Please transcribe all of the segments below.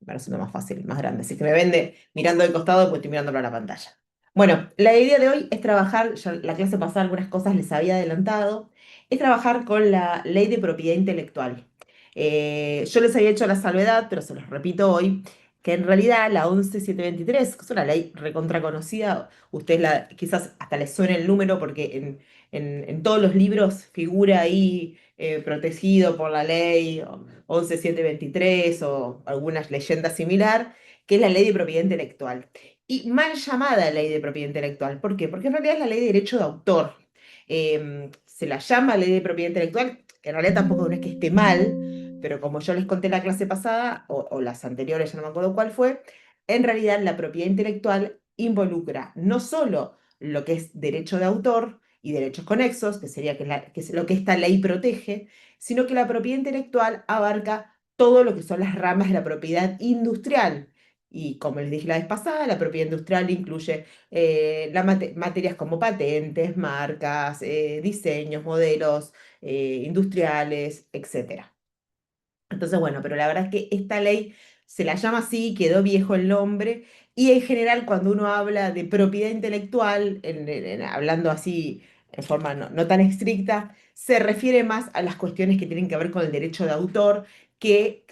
Me parece lo más fácil, más grande. Si es que me vende mirando de costado, pues estoy mirándolo a la pantalla. Bueno, la idea de hoy es trabajar, ya la clase pasada algunas cosas les había adelantado, es trabajar con la ley de propiedad intelectual. Yo les había hecho la salvedad, pero se los repito hoy, que en realidad la 11723, que es una ley recontra conocida, ustedes quizás hasta les suene el número porque en todos los libros figura ahí protegido por la ley 11723 o algunas leyendas similar, que es la ley de propiedad intelectual. Y mal llamada ley de propiedad intelectual. ¿Por qué? Porque en realidad es la ley de derecho de autor. Se la llama ley de propiedad intelectual, que en realidad tampoco no es que esté mal, pero como yo les conté la clase pasada, o las anteriores, ya no me acuerdo cuál fue, en realidad la propiedad intelectual involucra no solo lo que es derecho de autor y derechos conexos, que sería que es lo que esta ley protege, sino que la propiedad intelectual abarca todo lo que son las ramas de la propiedad industrial. Y como les dije la vez pasada, la propiedad industrial incluye materias como patentes, marcas, diseños, modelos industriales, etcétera. Entonces, bueno, pero la verdad es que esta ley se la llama así, quedó viejo el nombre, y en general cuando uno habla de propiedad intelectual, hablando así en forma no tan estricta, se refiere más a las cuestiones que tienen que ver con el derecho de autor que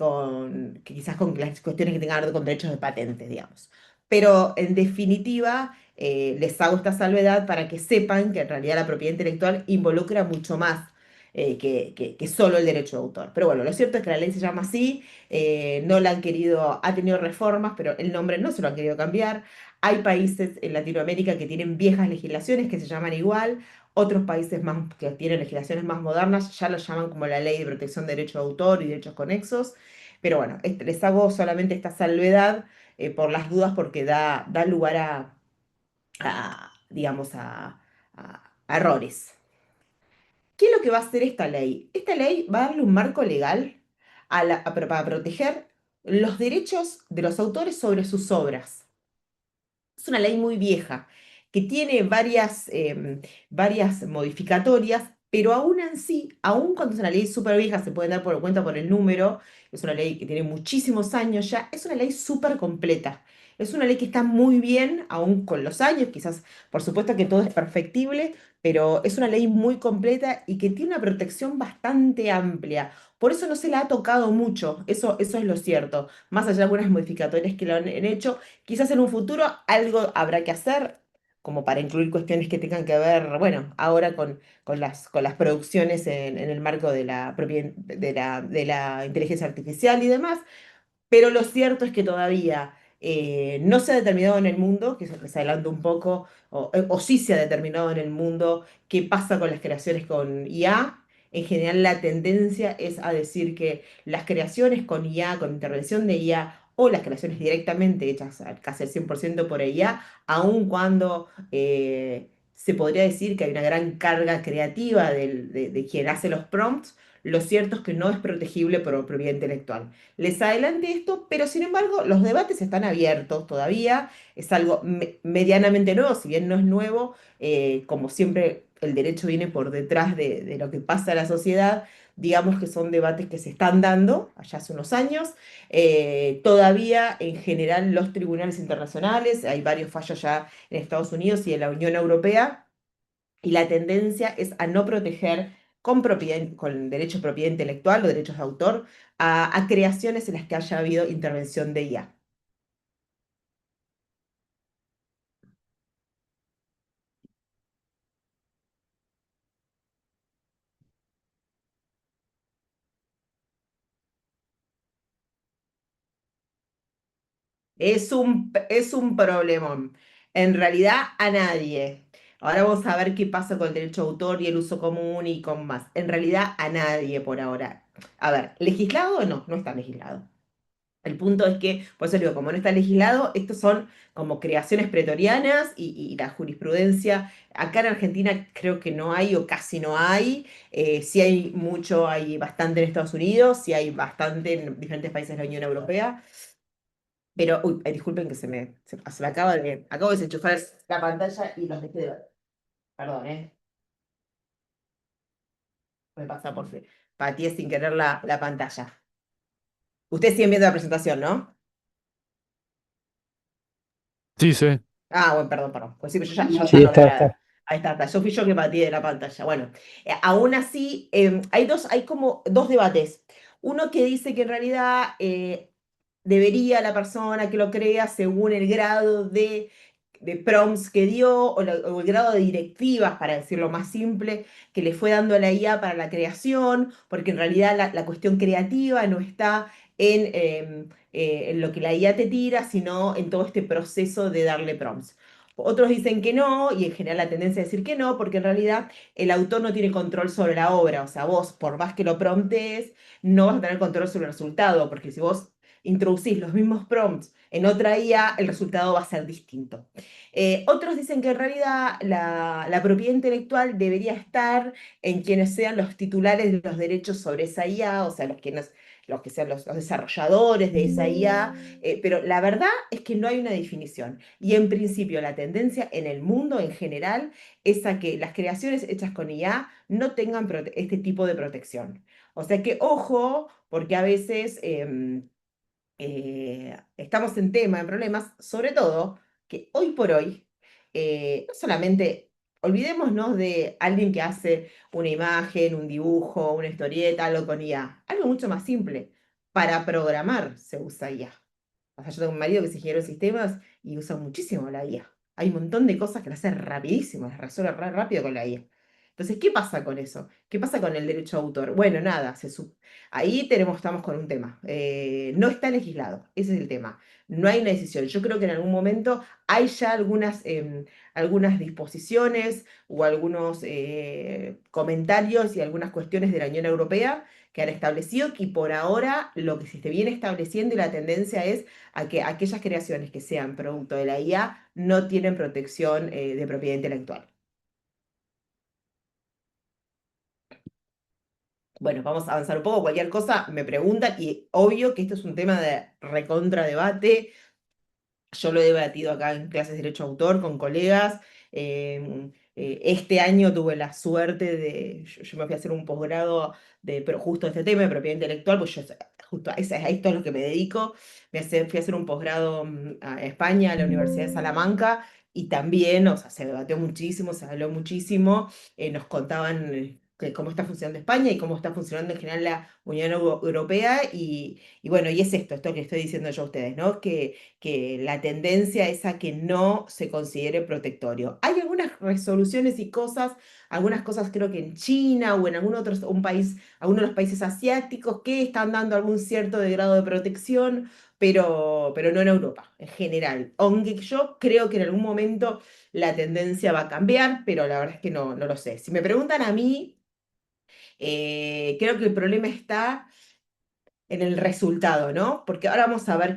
quizás con las cuestiones que tengan que ver con derechos de patentes, digamos. Pero en definitiva, les hago esta salvedad para que sepan que en realidad la propiedad intelectual involucra mucho más que solo el derecho de autor. Pero bueno, lo cierto es que la ley se llama así, no la han querido, ha tenido reformas, pero el nombre no se lo han querido cambiar. Hay países en Latinoamérica que tienen viejas legislaciones que se llaman igual, otros países más, que tienen legislaciones más modernas ya lo llaman como la ley de protección de derecho de autor y derechos conexos. Pero bueno, les hago solamente esta salvedad por las dudas porque da lugar digamos, a errores. ¿Qué es lo que va a hacer esta ley? Esta ley va a darle un marco legal para proteger los derechos de los autores sobre sus obras. Es una ley muy vieja, que tiene varias modificatorias, pero aún en sí, aún cuando es una ley súper vieja, se puede dar por cuenta por el número, es una ley que tiene muchísimos años ya, es una ley súper completa. Es una ley que está muy bien, aún con los años, quizás, por supuesto que todo es perfectible, pero es una ley muy completa y que tiene una protección bastante amplia. Por eso no se la ha tocado mucho, eso es lo cierto. Más allá de algunas modificatorias que lo han hecho, quizás en un futuro algo habrá que hacer, como para incluir cuestiones que tengan que ver, bueno, ahora con las producciones en el marco de la, de la inteligencia artificial y demás, pero lo cierto es que todavía no se ha determinado en el mundo, que se les adelanto un poco, o sí se ha determinado en el mundo qué pasa con las creaciones con IA. En general, la tendencia es a decir que las creaciones con IA, con intervención de IA, o las creaciones directamente hechas casi al 100% por IA, aun cuando se podría decir que hay una gran carga creativa de quien hace los prompts, lo cierto es que no es protegible por propiedad intelectual. Les adelanté esto, pero sin embargo los debates están abiertos todavía, es algo medianamente nuevo, si bien no es nuevo, como siempre el derecho viene por detrás de lo que pasa en la sociedad, digamos que son debates que se están dando allá hace unos años, todavía en general los tribunales internacionales, hay varios fallos ya en Estados Unidos y en la Unión Europea, y la tendencia es a no proteger con derechos de propiedad intelectual o derechos de autor a creaciones en las que haya habido intervención de IA. Es un problemón. En realidad, a nadie. Ahora vamos a ver qué pasa con el derecho de autor y el uso común y con más. En realidad, a nadie por ahora. A ver, ¿legislado o no? No está legislado. El punto es que, por eso digo, como no está legislado, estos son como creaciones pretorianas y la jurisprudencia. Acá en Argentina creo que no hay o casi no hay. Sí hay mucho, hay bastante en Estados Unidos, sí hay bastante en diferentes países de la Unión Europea. Pero, uy, disculpen que se me acabo de desenchufar la pantalla y los dejé de ver. Perdón, me pasa pateé sin querer la pantalla. Ustedes siguen viendo la presentación, ¿no? Sí, sí. Ah, bueno, perdón, perdón. Pues sí, pero yo ya Sí, no veo está. nada. Ahí está. Yo fui yo que pateé de la pantalla. Bueno, aún así, hay como dos debates. Uno que dice que en realidad debería la persona que lo crea según el grado de prompts que dio o el grado de directivas, para decirlo más simple, que le fue dando a la IA para la creación, porque en realidad la cuestión creativa no está en lo que la IA te tira, sino en todo este proceso de darle prompts. Otros dicen que no, y en general la tendencia es decir que no, porque en realidad el autor no tiene control sobre la obra. O sea, vos, por más que lo promptes, no vas a tener control sobre el resultado, porque si vos introducís los mismos prompts en otra IA, el resultado va a ser distinto. Otros dicen que en realidad la propiedad intelectual debería estar en quienes sean los titulares de los derechos sobre esa IA, o sea, los que sean los desarrolladores de esa IA, pero la verdad es que no hay una definición. Y en principio la tendencia en el mundo en general es a que las creaciones hechas con IA no tengan este tipo de protección. O sea que ojo, porque a veces estamos en tema, en problemas, sobre todo que hoy por hoy, no solamente olvidémonos de alguien que hace una imagen, un dibujo, una historieta, algo con IA, algo mucho más simple. Para programar se usa IA. O sea, yo tengo un marido que es ingeniero de sistemas y usa muchísimo la IA. Hay un montón de cosas que las hace rapidísimo, las resuelve rápido con la IA. Entonces, ¿qué pasa con eso? ¿Qué pasa con el derecho a autor? Bueno, nada, ahí estamos con un tema. No está legislado, ese es el tema. No hay una decisión. Yo creo que en algún momento hay ya algunas disposiciones o algunos comentarios y algunas cuestiones de la Unión Europea que han establecido que por ahora lo que se esté viene estableciendo y la tendencia es a que aquellas creaciones que sean producto de la IA no tienen protección de propiedad intelectual. Bueno, vamos a avanzar un poco. Cualquier cosa me preguntan y obvio que esto es un tema de recontra debate. Yo lo he debatido acá en clases de Derecho a Autor con colegas. Este año tuve la suerte yo me fui a hacer un posgrado pero justo este tema de propiedad intelectual, pues yo justo a esto es lo que me dedico. Fui a hacer un posgrado a España, a la Universidad de Salamanca, y también, o sea, se debatió muchísimo, se habló muchísimo, nos contaban cómo está funcionando España y cómo está funcionando en general la Unión Europea, y bueno, y es esto que estoy diciendo yo a ustedes, ¿no? Que la tendencia es a que no se considere protectorio. Hay algunas resoluciones y cosas, algunas cosas creo que en China o en un país, algunos de los países asiáticos que están dando algún cierto de grado de protección, pero no en Europa, en general. Aunque yo creo que en algún momento la tendencia va a cambiar, pero la verdad es que no lo sé. Si me preguntan a mí, creo que el problema está en el resultado, ¿no? Porque ahora vamos a ver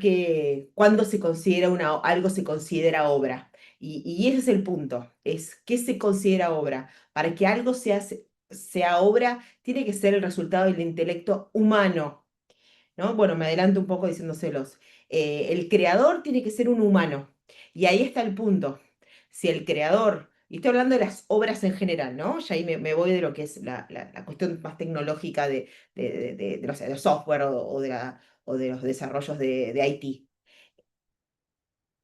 cuándo se considera algo se considera obra. Y ese es el punto, es qué se considera obra. Para que algo sea obra, tiene que ser el resultado del intelecto humano, ¿no? Bueno, me adelanto un poco diciéndoselos. El creador tiene que ser un humano. Y ahí está el punto. Si el creador, y estoy hablando de las obras en general, ¿no? Ya ahí me voy de lo que es la cuestión más tecnológica de los software o de los desarrollos de IT.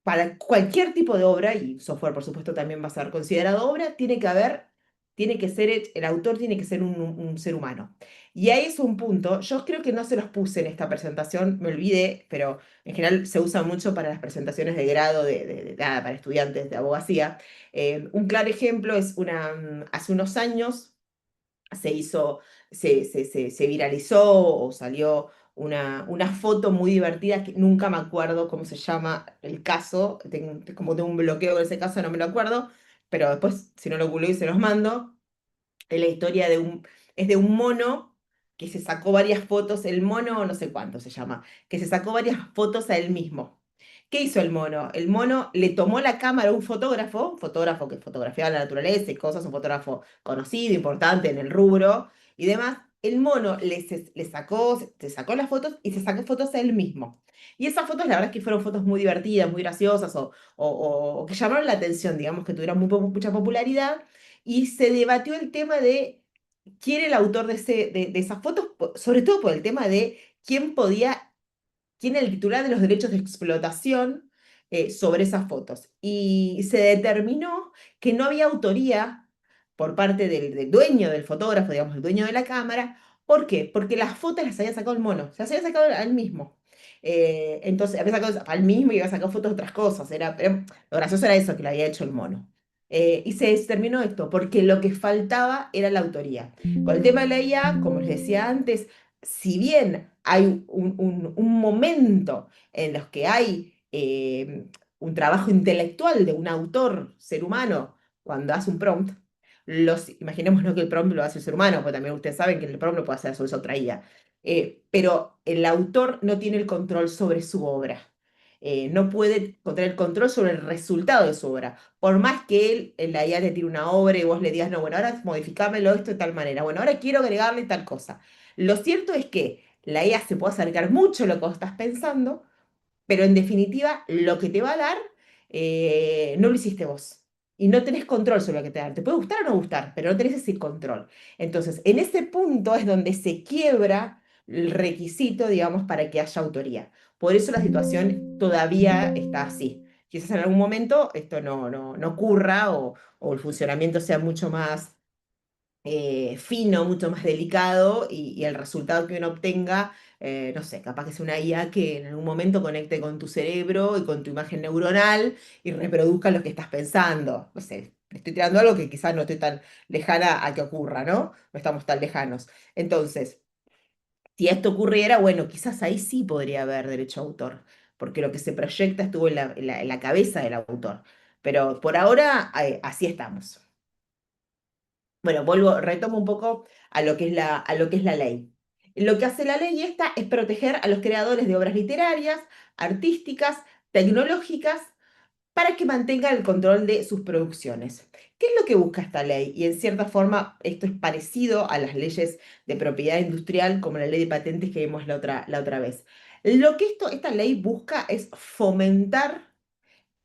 Para cualquier tipo de obra, y software por supuesto también va a ser considerado obra, tiene que ser, el autor tiene que ser un ser humano. Y ahí es un punto, yo creo que no se los puse en esta presentación, me olvidé, pero en general se usa mucho para las presentaciones de grado, nada, para estudiantes de abogacía. Un claro ejemplo es hace unos años se hizo, se viralizó o salió una foto muy divertida que nunca me acuerdo cómo se llama el caso, como tengo un bloqueo con ese caso, no me lo acuerdo, pero después, si no lo googleo y se los mando, es la historia es de un mono que se sacó varias fotos, el mono no sé cuánto se llama, que se sacó varias fotos a él mismo. ¿Qué hizo el mono? El mono le tomó la cámara a un fotógrafo que fotografiaba la naturaleza y cosas, un fotógrafo conocido, importante en el rubro y demás. El mono se sacó las fotos y se sacó fotos a él mismo. Y esas fotos, la verdad es que fueron fotos muy divertidas, muy graciosas o que llamaron la atención, digamos, que tuvieron mucha popularidad. Y se debatió el tema de quién era el autor de esas fotos, sobre todo por el tema de quién era el titular de los derechos de explotación sobre esas fotos. Y se determinó que no había autoría por parte del dueño del fotógrafo, digamos, el dueño de la cámara. ¿Por qué? Porque las fotos las había sacado el mono, se las había sacado al mismo. Entonces, había sacado al mismo y había sacado fotos de otras cosas. Lo gracioso era eso, que lo había hecho el mono. Y se determinó esto, porque lo que faltaba era la autoría. Con el tema de la IA, como les decía antes, si bien hay un momento en los que hay un trabajo intelectual de un autor, ser humano, cuando hace un prompt, imaginemos no que el prompt lo hace el ser humano, porque también ustedes saben que el prompt lo puede hacer sobre otra IA, pero el autor no tiene el control sobre su obra. No puede tener el control sobre el resultado de su obra. Por más que él, en la IA le tire una obra y vos le digas, no, bueno, ahora modificámelo esto de tal manera, bueno, ahora quiero agregarle tal cosa. Lo cierto es que la IA se puede acercar mucho a lo que vos estás pensando, pero en definitiva, lo que te va a dar, no lo hiciste vos. Y no tenés control sobre lo que te dan. Te puede gustar o no gustar, pero no tenés ese control. Entonces, en ese punto es donde se quiebra el requisito, digamos, para que haya autoría. Por eso la situación todavía está así. Quizás en algún momento esto no ocurra o el funcionamiento sea mucho más fino, mucho más delicado y el resultado que uno obtenga, no sé, capaz que sea una IA que en algún momento conecte con tu cerebro y con tu imagen neuronal y reproduzca lo que estás pensando. No sé, estoy tirando algo que quizás no estoy tan lejana a que ocurra, ¿no? No estamos tan lejanos. Entonces, si esto ocurriera, bueno, quizás ahí sí podría haber derecho a autor, porque lo que se proyecta estuvo en la cabeza del autor. Pero por ahora, así estamos. Bueno, retomo un poco a lo que es la ley. Lo que hace la ley esta es proteger a los creadores de obras literarias, artísticas, tecnológicas, para que mantengan el control de sus producciones. ¿Qué es lo que busca esta ley? Y en cierta forma esto es parecido a las leyes de propiedad industrial, como la ley de patentes que vimos la otra vez. Lo que esta ley busca es fomentar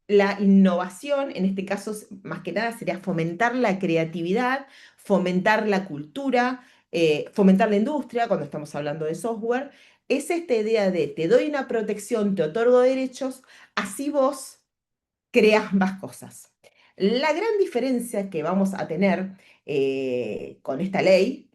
la innovación, en este caso, más que nada, sería fomentar la creatividad, fomentar la cultura, fomentar la industria, cuando estamos hablando de software. Es esta idea de te doy una protección, te otorgo derechos, así vos creas más cosas. La gran diferencia que vamos a tener con esta ley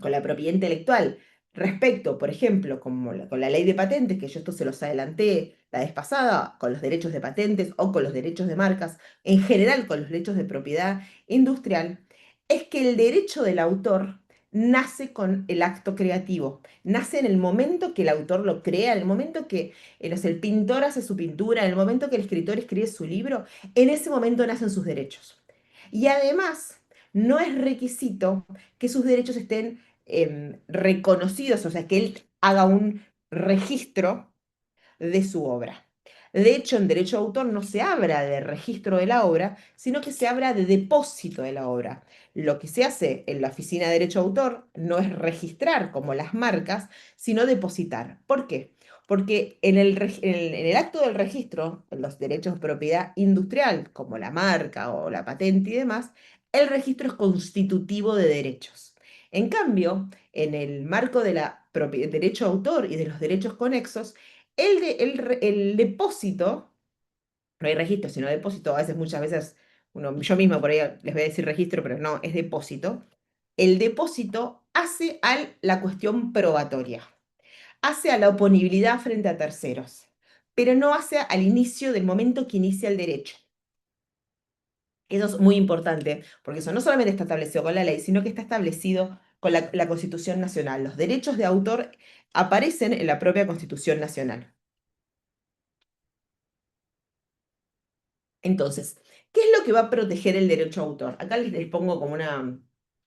con la propiedad intelectual respecto, por ejemplo, como con la ley de patentes, que yo esto se los adelanté la vez pasada, con los derechos de patentes o con los derechos de marcas, en general con los derechos de propiedad industrial, es que el derecho del autor nace con el acto creativo, nace en el momento que el autor lo crea, en el momento que no sé, el pintor hace su pintura, en el momento que el escritor escribe su libro, en ese momento nacen sus derechos. Y además, no es requisito que sus derechos estén reconocidos, o sea, que él haga un registro de su obra. De hecho, en derecho de autor no se habla de registro de la obra, sino que se habla de depósito de la obra. Lo que se hace en la oficina de derecho de autor no es registrar como las marcas, sino depositar. ¿Por qué? Porque en el acto del registro, en los derechos de propiedad industrial, como la marca o la patente y demás, el registro es constitutivo de derechos. En cambio, en el marco de la derecho de autor y de los derechos conexos, el depósito, no hay registro, sino depósito, a veces, muchas veces, yo misma por ahí les voy a decir registro, pero no, es depósito. El depósito hace a la cuestión probatoria, hace a la oponibilidad frente a terceros, pero no hace al inicio del momento que inicia el derecho. Eso es muy importante, porque eso no solamente está establecido con la ley, sino que está establecido con la Constitución Nacional. Los derechos de autor aparecen en la propia Constitución Nacional. Entonces, ¿qué es lo que va a proteger el derecho a autor? Acá les pongo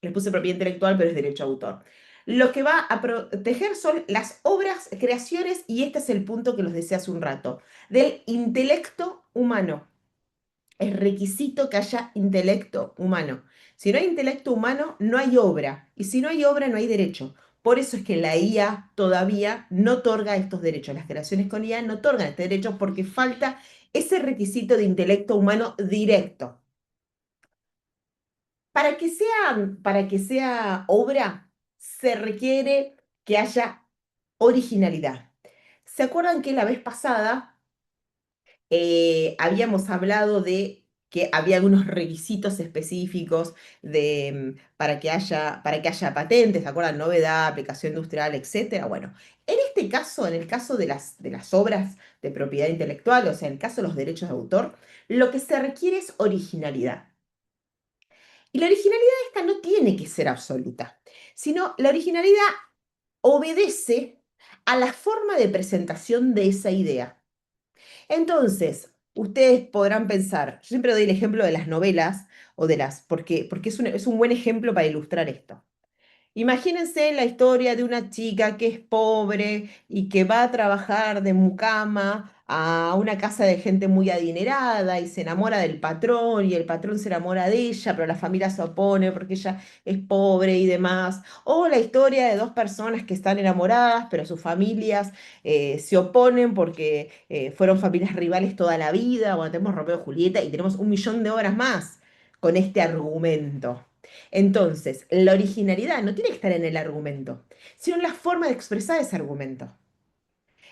les puse propiedad intelectual, pero es derecho a autor. Lo que va a proteger son las obras, creaciones, y este es el punto que los decía hace un rato, del intelecto humano. Es requisito que haya intelecto humano. Si no hay intelecto humano, no hay obra. Y si no hay obra, no hay derecho. Por eso es que la IA todavía no otorga estos derechos. Las creaciones con IA no otorgan este derecho porque falta ese requisito de intelecto humano directo. Para que sea obra, se requiere que haya originalidad. ¿Se acuerdan que la vez pasada Habíamos hablado de que había algunos requisitos específicos para que haya patentes, ¿se acuerdan? Novedad, aplicación industrial, etcétera. Bueno, en este caso, en el caso de las obras de propiedad intelectual, o sea, en el caso de los derechos de autor, lo que se requiere es originalidad. Y la originalidad esta no tiene que ser absoluta, sino la originalidad obedece a la forma de presentación de esa idea. Entonces, ustedes podrán pensar, yo siempre doy el ejemplo de las novelas porque es un buen ejemplo para ilustrar esto. Imagínense la historia de una chica que es pobre y que va a trabajar de mucama a una casa de gente muy adinerada y se enamora del patrón y el patrón se enamora de ella, pero la familia se opone porque ella es pobre y demás. O la historia de dos personas que están enamoradas, pero sus familias se oponen porque fueron familias rivales toda la vida. Bueno, tenemos Romeo y Julieta y tenemos un millón de obras más con este argumento. Entonces, la originalidad no tiene que estar en el argumento, sino en la forma de expresar ese argumento.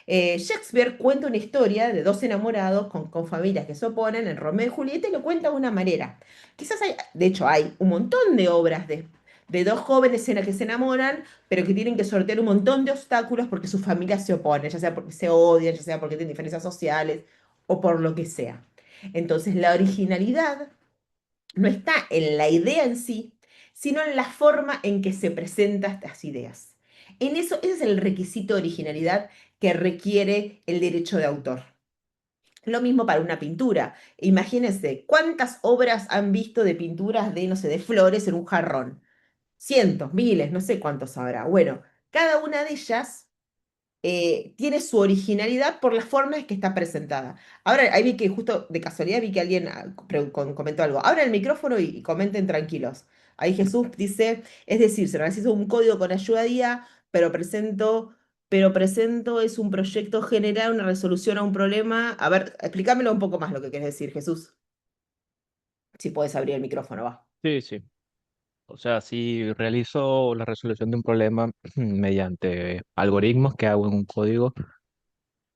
Shakespeare cuenta una historia de dos enamorados con familias que se oponen en Romeo y Julieta y lo cuenta de una manera. Quizás de hecho, hay un montón de obras de dos jóvenes en las que se enamoran, pero que tienen que sortear un montón de obstáculos porque sus familias se oponen, ya sea porque se odian, ya sea porque tienen diferencias sociales o por lo que sea. Entonces, la originalidad no está en la idea en sí, sino en la forma en que se presentan estas ideas. Ese es el requisito de originalidad que requiere el derecho de autor. Lo mismo para una pintura. Imagínense, ¿cuántas obras han visto de pinturas de, no sé, de flores en un jarrón? Cientos, miles, no sé cuántos habrá. Bueno, cada una de ellas tiene su originalidad por la forma en que está presentada. Ahora, ahí vi que justo de casualidad vi que alguien comentó algo. Abran el micrófono y comenten tranquilos. Ahí Jesús dice, es decir, se realiza un código con ayuda de IA, pero presento es un proyecto general, una resolución a un problema. A ver, explícamelo un poco más lo que quieres decir, Jesús. Si puedes abrir el micrófono, va. Sí, sí. O sea, si realizo la resolución de un problema mediante algoritmos que hago en un código,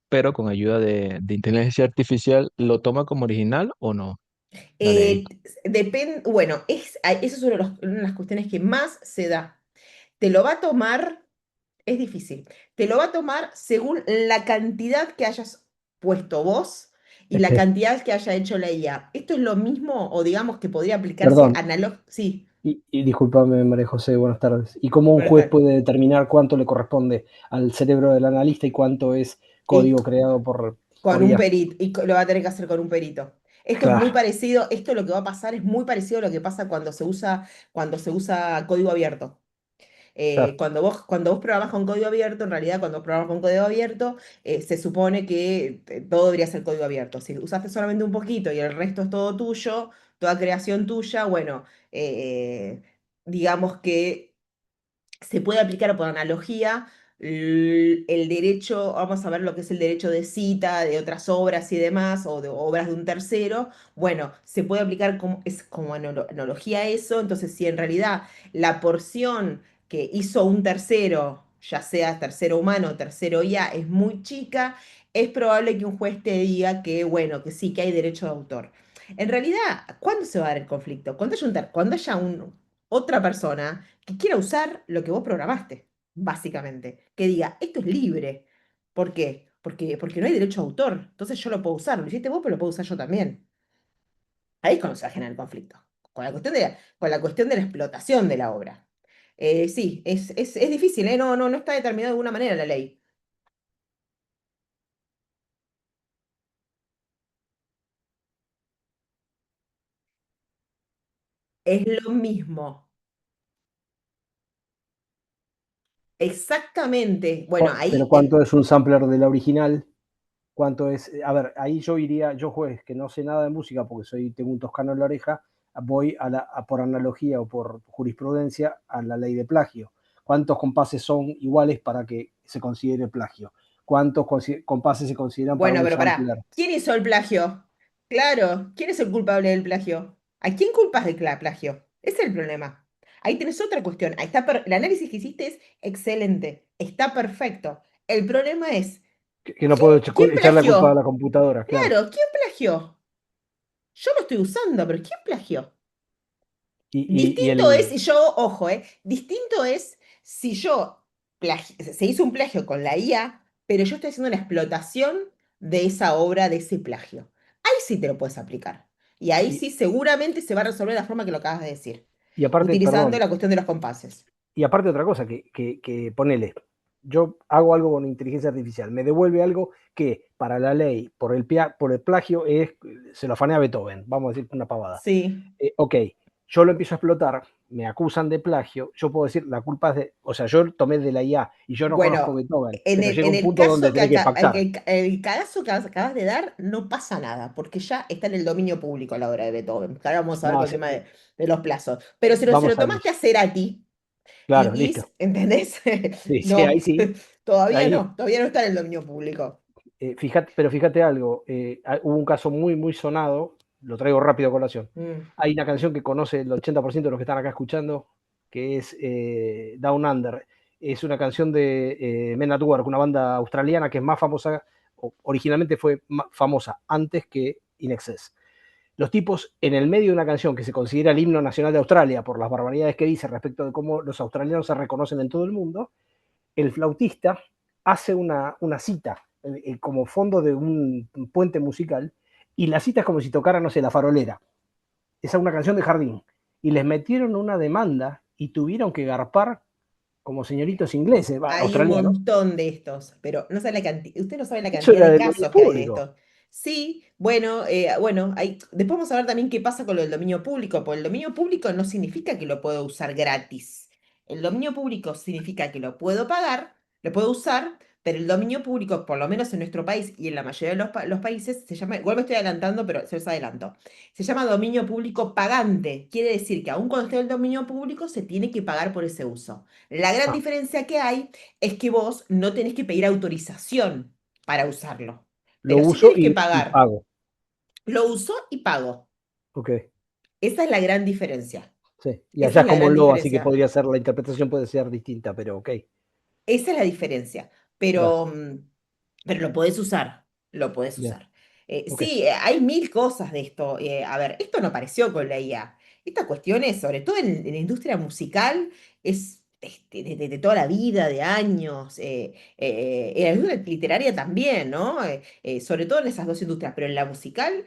pero con ayuda de inteligencia artificial, ¿lo toma como original o no? La ley. Eh, bueno, eso es una de las cuestiones que más se da. Te lo va a tomar. Es difícil. Te lo va a tomar según la cantidad que hayas puesto vos y la cantidad que haya hecho la IA. ¿Esto es lo mismo o digamos que podría aplicarse Perdón, analógico? Sí, y discúlpame, María José, buenas tardes. ¿Y cómo un buenas juez tardes. puede determinar cuánto le corresponde al cerebro del analista y cuánto es Y código creado por con un IA? perito, lo va a tener que hacer con un perito. Esto es muy Claro, parecido, esto lo que va a pasar es muy parecido a lo que pasa cuando se usa código abierto. claro. Cuando vos programas con código abierto, en realidad cuando vos programas con código abierto, se supone que todo debería ser código abierto. Si usaste solamente un poquito y el resto es todo tuyo, toda creación tuya, bueno, digamos que se puede aplicar por analogía el derecho, vamos a ver lo que es el derecho de cita de otras obras y demás, o de obras de un tercero. Bueno, se puede aplicar como analogía a eso. Entonces, si en realidad la porción que hizo un tercero, ya sea tercero humano o tercero IA, es muy chica, es probable que un juez te diga que, bueno, que sí, que hay derecho de autor. En realidad, ¿cuándo se va a dar el conflicto? Cuando haya otra persona que quiera usar lo que vos programaste, básicamente. Que diga, esto es libre. ¿Por qué? Porque no hay derecho a autor. Entonces yo lo puedo usar. Lo hiciste vos, pero lo puedo usar yo también. Ahí es cuando se va a generar el conflicto. Con la cuestión de la explotación de la obra. Sí, es difícil, ¿eh? No está determinado de alguna manera la ley. Es lo mismo. Exactamente. Bueno, Pero ahí ¿cuánto es un sampler de la original? ¿Cuánto es? A ver, ahí yo iría, yo juez, que no sé nada de música porque tengo un toscano en la oreja, voy por analogía o por jurisprudencia a la ley de plagio. ¿Cuántos compases son iguales para que se considere plagio? ¿Cuántos compases se consideran para Bueno, un pero sampler? pará, ¿quién hizo el plagio? Claro, ¿quién es el culpable del plagio? ¿A quién culpas del plagio? Ese es el problema. Ahí tenés otra cuestión. Ahí está el análisis que hiciste es excelente, está perfecto. El problema es, Que no ¿quién, puedo quién echar la culpa a plagió? la computadora, claro. Claro, ¿quién plagio? Yo lo estoy usando, pero ¿quién plagió? Y Distinto es, el, y yo, ojo, distinto es si yo se hizo un plagio con la IA, pero yo estoy haciendo una explotación de esa obra, de ese plagio. Ahí sí te lo puedes aplicar. Y ahí y, sí seguramente se va a resolver de la forma que lo acabas de decir, y aparte, utilizando perdón, la cuestión de los compases. y aparte otra cosa, que ponele, yo hago algo con inteligencia artificial, me devuelve algo que para la ley, por el plagio, se lo afané a Beethoven, vamos a decir una pavada. Sí. Ok, yo lo empiezo a explotar, me acusan de plagio, yo puedo decir, la culpa es de, o sea, yo tomé de la IA y yo no conozco Bueno, Beethoven, en pero el, llega en un el punto donde caso tenés que pactar. el caso que acabas de dar, no pasa nada, porque ya está en el dominio público la obra de Beethoven. Que ahora vamos a ver No, con el tema de los plazos. Pero si se lo vamos a tomaste eso. a hacer a ti, Claro, listo. ¿entendés? Sí, sí, ahí No, sí, ahí. todavía no está en el dominio público. Pero fíjate algo, hubo un caso muy, muy sonado, lo traigo rápido a colación. Mm. Hay una canción que conoce el 80% de los que están acá escuchando, que es Down Under. Es una canción de Men at Work, una banda australiana que es más famosa, originalmente fue famosa antes que In Excess. Los tipos, en el medio de una canción que se considera el himno nacional de Australia por las barbaridades que dice respecto de cómo los australianos se reconocen en todo el mundo, el flautista hace una cita como fondo de un puente musical y la cita es como si tocara, no sé, La Farolera. Esa es una canción de Jardín. Y les metieron una demanda y tuvieron que garpar como señoritos ingleses, Hay un australianos. montón de estos, pero no sabe usted no sabe la Eso cantidad era de del dominio casos que hay de público. estos. Sí, bueno, después vamos a ver también qué pasa con lo del dominio público, porque el dominio público no significa que lo puedo usar gratis. El dominio público significa que lo puedo pagar, lo puedo usar, pero el dominio público, por lo menos en nuestro país y en la mayoría de los países, se llama, igual me estoy adelantando, pero se los adelanto, se llama dominio público pagante. Quiere decir que aun cuando esté en el dominio público, se tiene que pagar por ese uso. La gran Ah, diferencia que hay es que vos no tenés que pedir autorización para usarlo, lo pero sí uso tenés que y pagar. pago. Lo uso y pago. Ok, Esa es la gran diferencia. sí. Y Esa allá es es la como gran lo, así que diferencia. podría ser, la interpretación puede ser distinta, pero ok, Esa es la diferencia. claro, Pero lo podés usar. Lo podés bien, usar. ok. Sí, hay mil cosas de esto. A ver, esto no apareció con la IA. Estas cuestiones, sobre todo en la industria musical, es de toda la vida, de años. En la industria literaria también, ¿no? Sobre todo en esas dos industrias, pero en la musical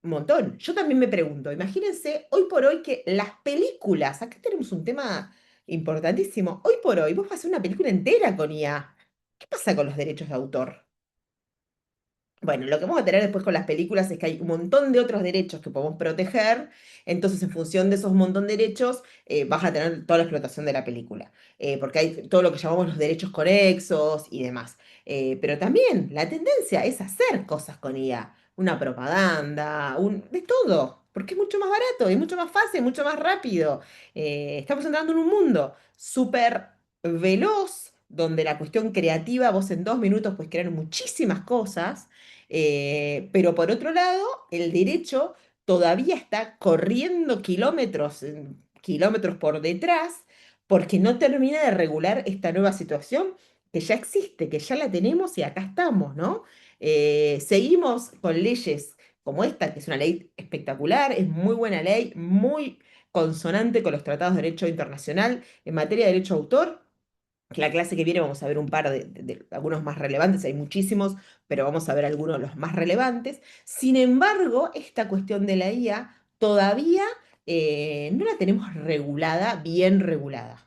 un montón. Yo también me pregunto, imagínense hoy por hoy que las películas, acá tenemos un tema importantísimo, hoy por hoy vos vas a hacer una película entera con IA. ¿Qué pasa con los derechos de autor? Bueno, lo que vamos a tener después con las películas es que hay un montón de otros derechos que podemos proteger, entonces en función de esos montón de derechos vas a tener toda la explotación de la película, porque hay todo lo que llamamos los derechos conexos y demás. Pero también la tendencia es hacer cosas con IA, una propaganda, de todo, porque es mucho más barato, es mucho más fácil, mucho más rápido. Estamos entrando en un mundo súper veloz, donde la cuestión creativa, vos en 2 minutos puedes crear muchísimas cosas. Pero por otro lado, el derecho todavía está corriendo kilómetros, kilómetros por detrás porque no termina de regular esta nueva situación que ya existe, que ya la tenemos y acá estamos, ¿no? Seguimos con leyes como esta, que es una ley espectacular, es muy buena ley, muy consonante con los tratados de derecho internacional en materia de derecho de autor. La clase que viene vamos a ver un par de algunos más relevantes, hay muchísimos, pero vamos a ver algunos de los más relevantes. Sin embargo, esta cuestión de la IA todavía no la tenemos regulada, bien regulada.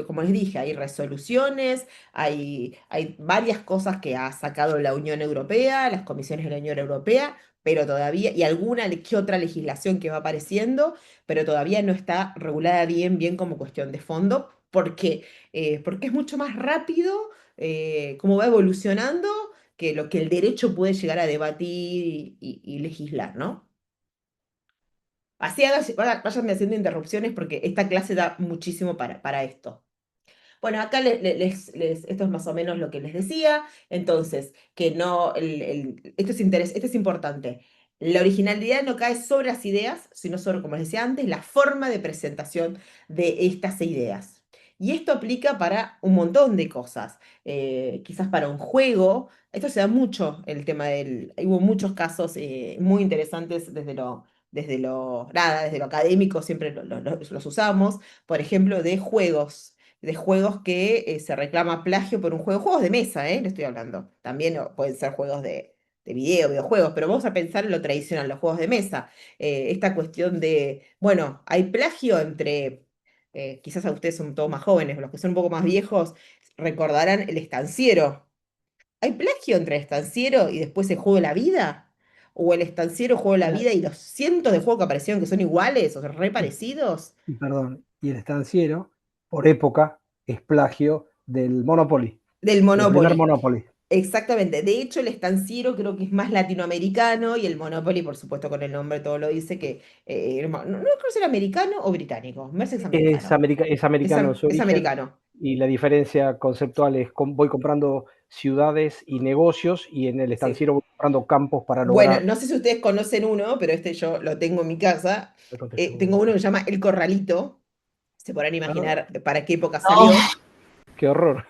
Como les dije, hay resoluciones, hay varias cosas que ha sacado la Unión Europea, las comisiones de la Unión Europea, pero todavía, y alguna que otra legislación que va apareciendo, pero todavía no está regulada bien, bien como cuestión de fondo, porque es mucho más rápido cómo va evolucionando que lo que el derecho puede llegar a debatir y legislar, ¿no? Así váyanme haciendo interrupciones porque esta clase da muchísimo para esto. Bueno, acá esto es más o menos lo que les decía. Entonces, que no, esto es importante. La originalidad no cae sobre las ideas, sino sobre, como les decía antes, la forma de presentación de estas ideas. Y esto aplica para un montón de cosas. Quizás para un juego. Esto se da mucho, el tema del... Hubo muchos casos muy interesantes desde lo académico, siempre los usamos. Por ejemplo, de juegos que se reclama plagio por un juego, juegos de mesa, no estoy hablando. También pueden ser juegos de video, videojuegos, pero vamos a pensar en lo tradicional, los juegos de mesa. Esta cuestión de, bueno, hay plagio entre, quizás a ustedes son todos más jóvenes, los que son un poco más viejos recordarán el estanciero. ¿Hay plagio entre el estanciero y después el juego de la vida? ¿O el estanciero, juego de la La- vida y los cientos de juegos que aparecieron que son iguales o re y, parecidos? y perdón, y el estanciero, por época, es plagio del Monopoly, Del del primer Monopoly. Monopoly. Exactamente. De hecho, el estanciero creo que es más latinoamericano y el Monopoly, por supuesto, con el nombre todo lo dice que no creo si era americano o británico. Me parece que es americano. Es americano su Es origen americano. y la diferencia conceptual es voy comprando ciudades y negocios y en el Sí. estanciero voy comprando campos para Bueno, lograr no sé si ustedes conocen uno, pero este yo lo tengo en mi casa. el contexto Tengo uno global. que se llama El Corralito. Se podrán Ah, imaginar para qué época no, salió. qué horror.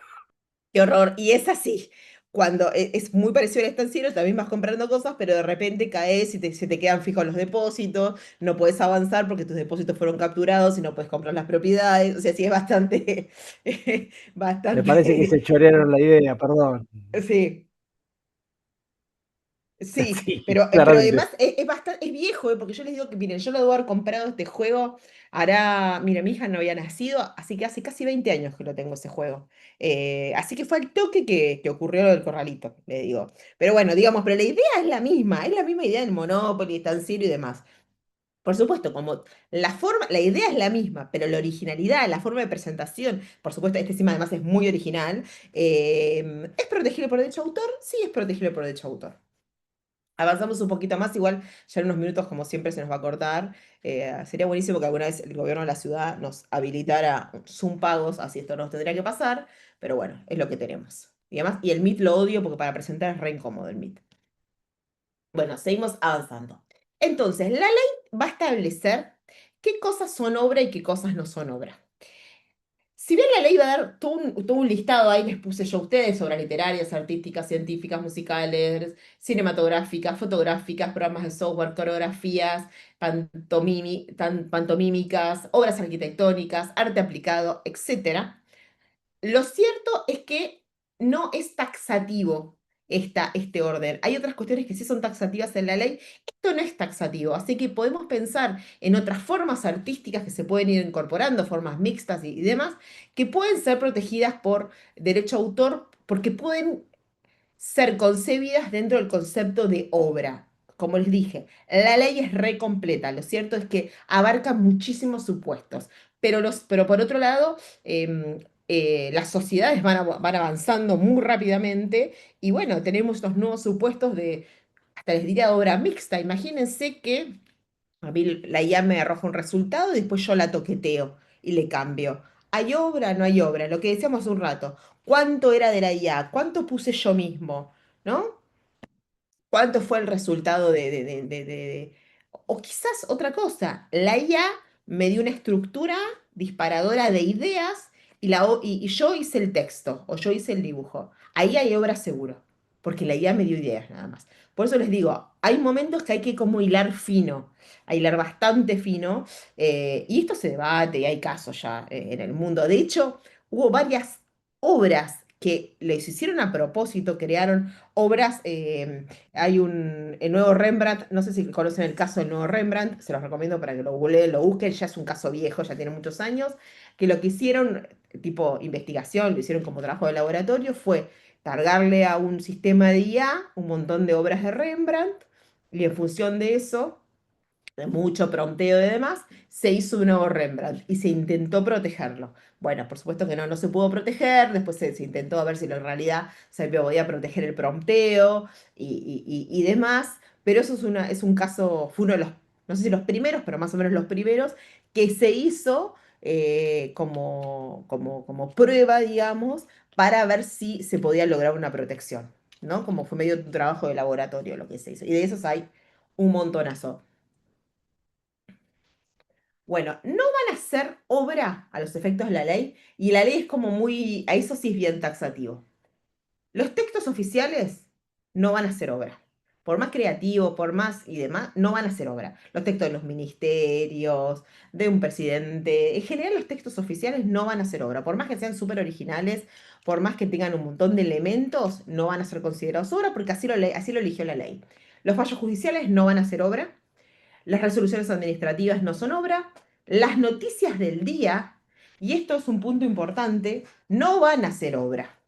Qué horror. Y es así. Cuando es muy parecido al estanciero, también vas comprando cosas, pero de repente caes y se te quedan fijos los depósitos, no puedes avanzar porque tus depósitos fueron capturados y no puedes comprar las propiedades. O sea, sí es bastante, Me parece que bastante, se chorearon la idea, perdón. sí. Sí, Sí, pero claramente. además es bastante, es viejo, porque yo les digo que, miren, yo lo debo haber comprado este juego, mira, mi hija no había nacido, así que hace casi 20 años que lo tengo ese juego. Así que fue al toque que ocurrió lo del corralito, le digo. Pero bueno, digamos, pero la idea es la misma idea del Monopoly, estanciero y demás. Por supuesto, como la idea es la misma, pero la originalidad, la forma de presentación, por supuesto, este encima además es muy original. ¿Es protegible por derecho de autor? Sí, es protegible por derecho de autor. Avanzamos un poquito más, igual ya en unos minutos, como siempre, se nos va a cortar. Sería buenísimo que alguna vez el gobierno de la ciudad nos habilitara Zoom pagos, así esto no nos tendría que pasar, pero bueno, es lo que tenemos. Y además, y el Meet lo odio porque para presentar es re incómodo el Meet. Bueno, seguimos avanzando. Entonces, la ley va a establecer qué cosas son obra y qué cosas no son obra. Si bien la ley va a dar todo un listado, ahí les puse yo a ustedes, obras literarias, artísticas, científicas, musicales, cinematográficas, fotográficas, programas de software, coreografías, pantomímicas, obras arquitectónicas, arte aplicado, etcétera. Lo cierto es que no es taxativo este orden. Hay otras cuestiones que sí son taxativas en la ley. Esto no es taxativo, así que podemos pensar en otras formas artísticas que se pueden ir incorporando, formas mixtas y demás, que pueden ser protegidas por derecho a autor porque pueden ser concebidas dentro del concepto de obra. Como les dije, la ley es re completa. Lo cierto es que abarca muchísimos supuestos. Pero por otro lado, las sociedades van avanzando muy rápidamente y bueno, tenemos estos nuevos supuestos de, hasta les diría, obra mixta. Imagínense que a mí la IA me arroja un resultado y después yo la toqueteo y le cambio. ¿Hay obra? ¿No hay obra? Lo que decíamos hace un rato. ¿Cuánto era de la IA? ¿Cuánto puse yo mismo? ¿No? ¿Cuánto fue el resultado O quizás otra cosa, la IA me dio una estructura disparadora de ideas y yo hice el texto o yo hice el dibujo. Ahí hay obra seguro, porque la IA me dio ideas nada más. Por eso les digo, hay momentos que hay que como hilar fino, a hilar bastante fino, y esto se debate y hay casos ya en el mundo. De hecho, hubo varias obras que les hicieron a propósito, crearon obras. El nuevo Rembrandt, no sé si conocen el caso del nuevo Rembrandt, se los recomiendo para que lo googleen, lo busquen, ya es un caso viejo, ya tiene muchos años, que lo que hicieron, tipo investigación, lo hicieron como trabajo de laboratorio, fue cargarle a un sistema de IA un montón de obras de Rembrandt, y en función de eso, de mucho prompteo y demás, se hizo un nuevo Rembrandt y se intentó protegerlo. Bueno, por supuesto que no se pudo proteger, después se intentó a ver si en realidad se podía proteger el prompteo y demás, pero eso es un caso, fue uno de los, no sé si los primeros, pero más o menos los primeros, que se hizo como prueba, digamos, para ver si se podía lograr una protección, ¿no? Como fue medio de un trabajo de laboratorio lo que se hizo. Y de esos hay un montonazo. Bueno, no van a ser obra a los efectos de la ley, y la ley es como muy, a eso sí es bien taxativo. Los textos oficiales no van a ser obra. Por más creativo, por más y demás, no van a ser obra. Los textos de los ministerios, de un presidente, en general los textos oficiales no van a ser obra. Por más que sean súper originales, por más que tengan un montón de elementos, no van a ser considerados obra porque así lo eligió la ley. Los fallos judiciales no van a ser obra. Las resoluciones administrativas no son obra. Las noticias del día, y esto es un punto importante, no van a ser obra.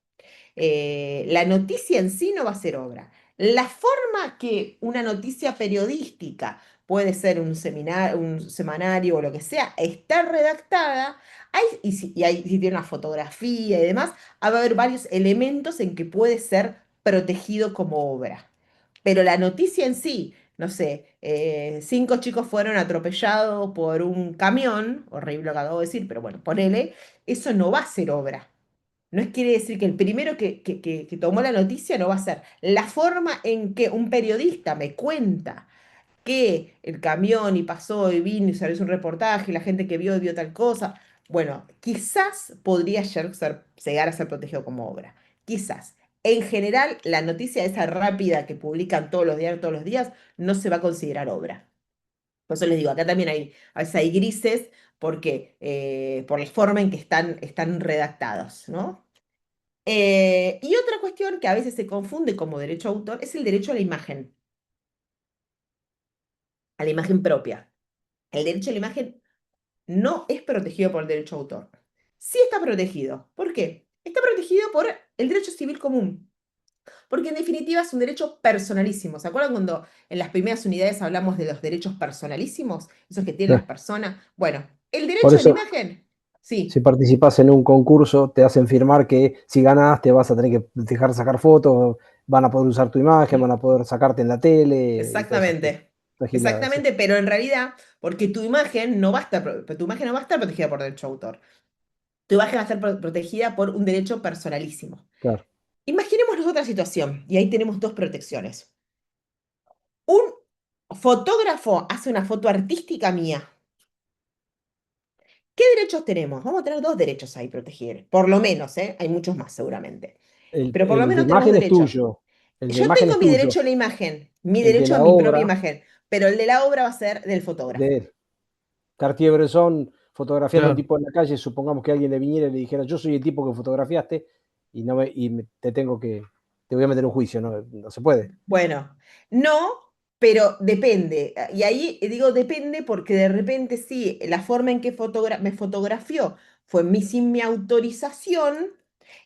La noticia en sí no va a ser obra. La forma que una noticia periodística, puede ser un semanario o lo que sea, está redactada, si tiene una fotografía y demás, va a haber varios elementos en que puede ser protegido como obra. Pero la noticia en sí, no sé, 5 chicos fueron atropellados por un camión, horrible lo que acabo de decir, pero bueno, ponele, eso no va a ser obra. No quiere decir que el primero que tomó la noticia no va a ser. La forma en que un periodista me cuenta que el camión y pasó y vino y se hizo un reportaje, y la gente que vio tal cosa, bueno, quizás podría llegar a ser protegido como obra. Quizás. En general, la noticia esa rápida que publican todos los días, no se va a considerar obra. Por eso les digo, acá también a veces hay grises porque, por la forma en que están redactados, ¿no? Y otra cuestión que a veces se confunde como derecho a autor es el derecho a la imagen propia. El derecho a la imagen no es protegido por el derecho a autor. Sí está protegido. ¿Por qué? Está protegido por el derecho civil común. Porque en definitiva es un derecho personalísimo. ¿Se acuerdan cuando en las primeras unidades hablamos de los derechos personalísimos? Esos que tienen Sí. las personas. Bueno, el Por derecho a la eso, imagen, si sí, participas en un concurso, te hacen firmar que si ganás te vas a tener que dejar sacar fotos, van a poder usar tu imagen, van a poder sacarte en la tele y todas esas cosas. exactamente. Está gilada, sí. Exactamente, pero en realidad, porque tu imagen no va a estar, tu imagen no va a estar protegida por derecho a autor. Tu imagen va a estar protegida por un derecho personalísimo. Claro. Imaginémonos otra situación, y ahí tenemos dos protecciones. Un fotógrafo hace una foto artística mía. ¿Qué derechos tenemos? Vamos a tener dos derechos ahí protegidos, por lo menos, ¿eh? Hay muchos más seguramente, pero por lo El de menos tenemos dos imagen es derechos. tuyo. El de Yo imagen tengo es mi tuyo. derecho a la imagen, mi El de derecho a la mi propia obra, imagen, pero el de la obra va a ser del de fotógrafo. él. Cartier-Bresson fotografiando a un Claro. tipo en la calle, supongamos que alguien le viniera y le dijera, yo soy el tipo que fotografiaste y, no me, te voy a meter un juicio, no, no se puede. Bueno, no, pero depende. Y ahí digo depende porque de repente sí, la forma en que me fotografió fue sin mi autorización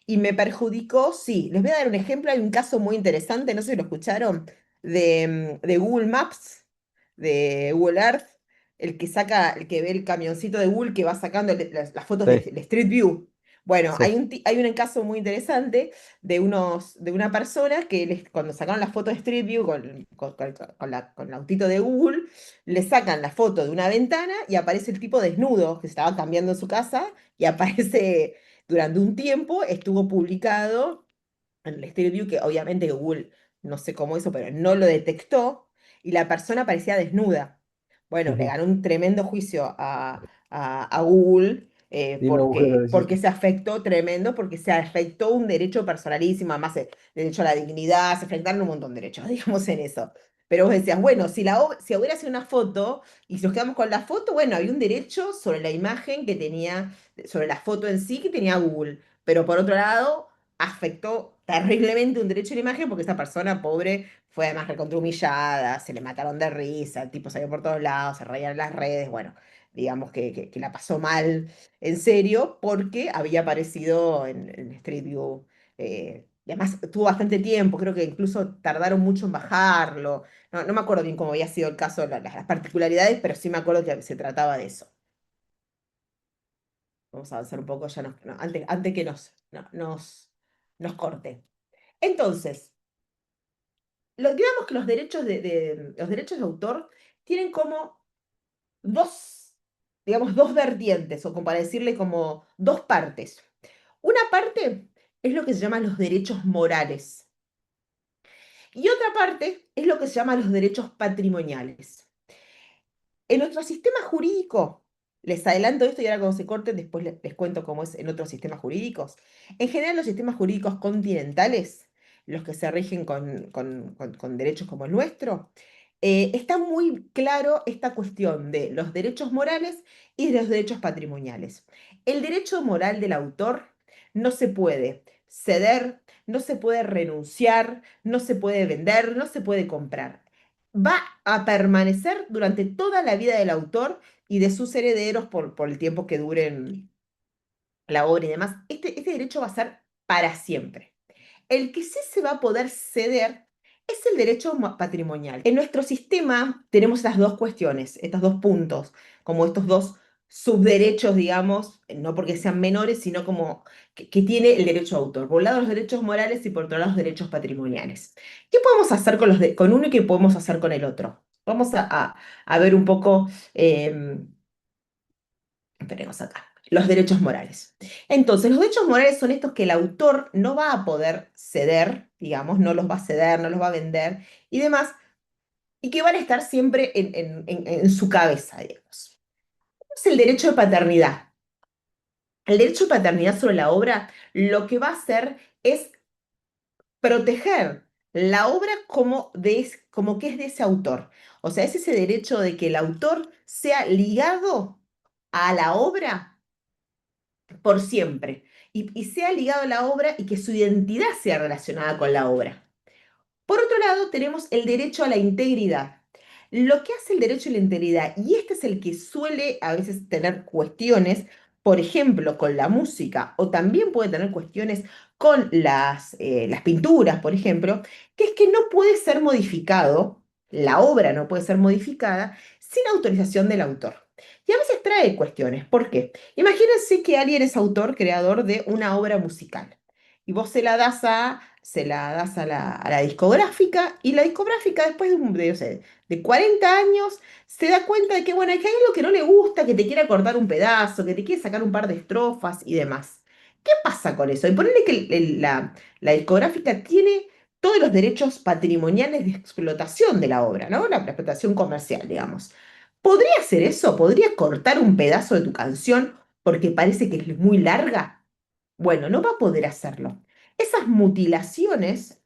y me perjudicó, sí. Les voy a dar un ejemplo. Hay un caso muy interesante, no sé si lo escucharon, de Google Maps, de Google Earth, el que ve el camioncito de Google que va sacando las fotos de Sí, Street View. Bueno, sí. hay un caso muy interesante de una persona que cuando sacaron la foto de Street View con el autito de Google, le sacan la foto de una ventana y aparece el tipo desnudo que se estaba cambiando en su casa y aparece durante un tiempo, estuvo publicado en el Street View, que obviamente Google, no sé cómo hizo, pero no lo detectó y la persona parecía desnuda. Bueno, le Ujú. ganó un tremendo juicio a Google, Dime agujero, porque decís. se afectó tremendo, porque se afectó un derecho personalísimo, además el derecho a la dignidad, se afectaron un montón de derechos, digamos en eso. Pero vos decías, bueno, si hubiera sido una foto y si nos quedamos con la foto, bueno, había un derecho sobre la imagen que tenía, sobre la foto en sí que tenía Google. Pero por otro lado, afectó terriblemente un derecho a la imagen porque esa persona pobre fue además recontrahumillada, se le mataron de risa, el tipo salió por todos lados, se reían en las redes, bueno, digamos que la pasó mal en serio porque había aparecido en Street View. Y además tuvo bastante tiempo, creo que incluso tardaron mucho en bajarlo. No me acuerdo bien cómo había sido el caso, las particularidades, pero sí me acuerdo que se trataba de eso. Vamos a avanzar un poco ya antes que nos corte. Entonces, digamos que los derechos de autor tienen como dos, digamos, dos vertientes, o como para decirle como dos partes. Una parte es lo que se llama los derechos morales y otra parte es lo que se llama los derechos patrimoniales. En nuestro sistema jurídico, Les adelanto esto y ahora cuando se corten, después les cuento cómo es en otros sistemas jurídicos. En general, los sistemas jurídicos continentales, los que se rigen con derechos como el nuestro, está muy claro esta cuestión de los derechos morales y de los derechos patrimoniales. El derecho moral del autor no se puede ceder, no se puede renunciar, no se puede vender, no se puede comprar. Va a permanecer durante toda la vida del autor y de sus herederos por el tiempo que duren la obra y demás. Este derecho va a ser para siempre. El que sí se va a poder ceder es el derecho patrimonial. En nuestro sistema tenemos estas dos cuestiones, estos dos puntos, como estos dos subderechos, digamos, no porque sean menores, sino como que tiene el derecho de autor. Por un lado los derechos morales y por otro lado los derechos patrimoniales. ¿Qué podemos hacer con uno y qué podemos hacer con el otro? Vamos a ver un poco, tenemos acá, los derechos morales. Entonces, los derechos morales son estos que el autor no va a poder ceder, digamos, no los va a ceder, no los va a vender y demás, y que van a estar siempre en su cabeza, digamos. Es el derecho de paternidad. El derecho de paternidad sobre la obra lo que va a hacer es proteger la obra como que es de ese autor. O sea, es ese derecho de que el autor sea ligado a la obra por siempre y sea ligado a la obra y que su identidad sea relacionada con la obra. Por otro lado, tenemos el derecho a la integridad. Lo que hace el derecho a la integridad, y este es el que suele a veces tener cuestiones, por ejemplo, con la música, o también puede tener cuestiones con las pinturas, por ejemplo, que es que no puede ser modificado, la obra no puede ser modificada sin autorización del autor. Y a veces trae cuestiones. ¿Por qué? Imagínense que alguien es autor, creador de una obra musical y vos se la das a la discográfica y la discográfica después no sé, de 40 años se da cuenta de que, bueno, que hay algo que no le gusta, que te quiere cortar un pedazo, que te quiere sacar un par de estrofas y demás. ¿Qué pasa con eso? Y ponerle que la discográfica tiene todos los derechos patrimoniales de explotación de la obra, ¿no? La explotación comercial, digamos. ¿Podría hacer eso? ¿Podría cortar un pedazo de tu canción porque parece que es muy larga? Bueno, no va a poder hacerlo. Esas mutilaciones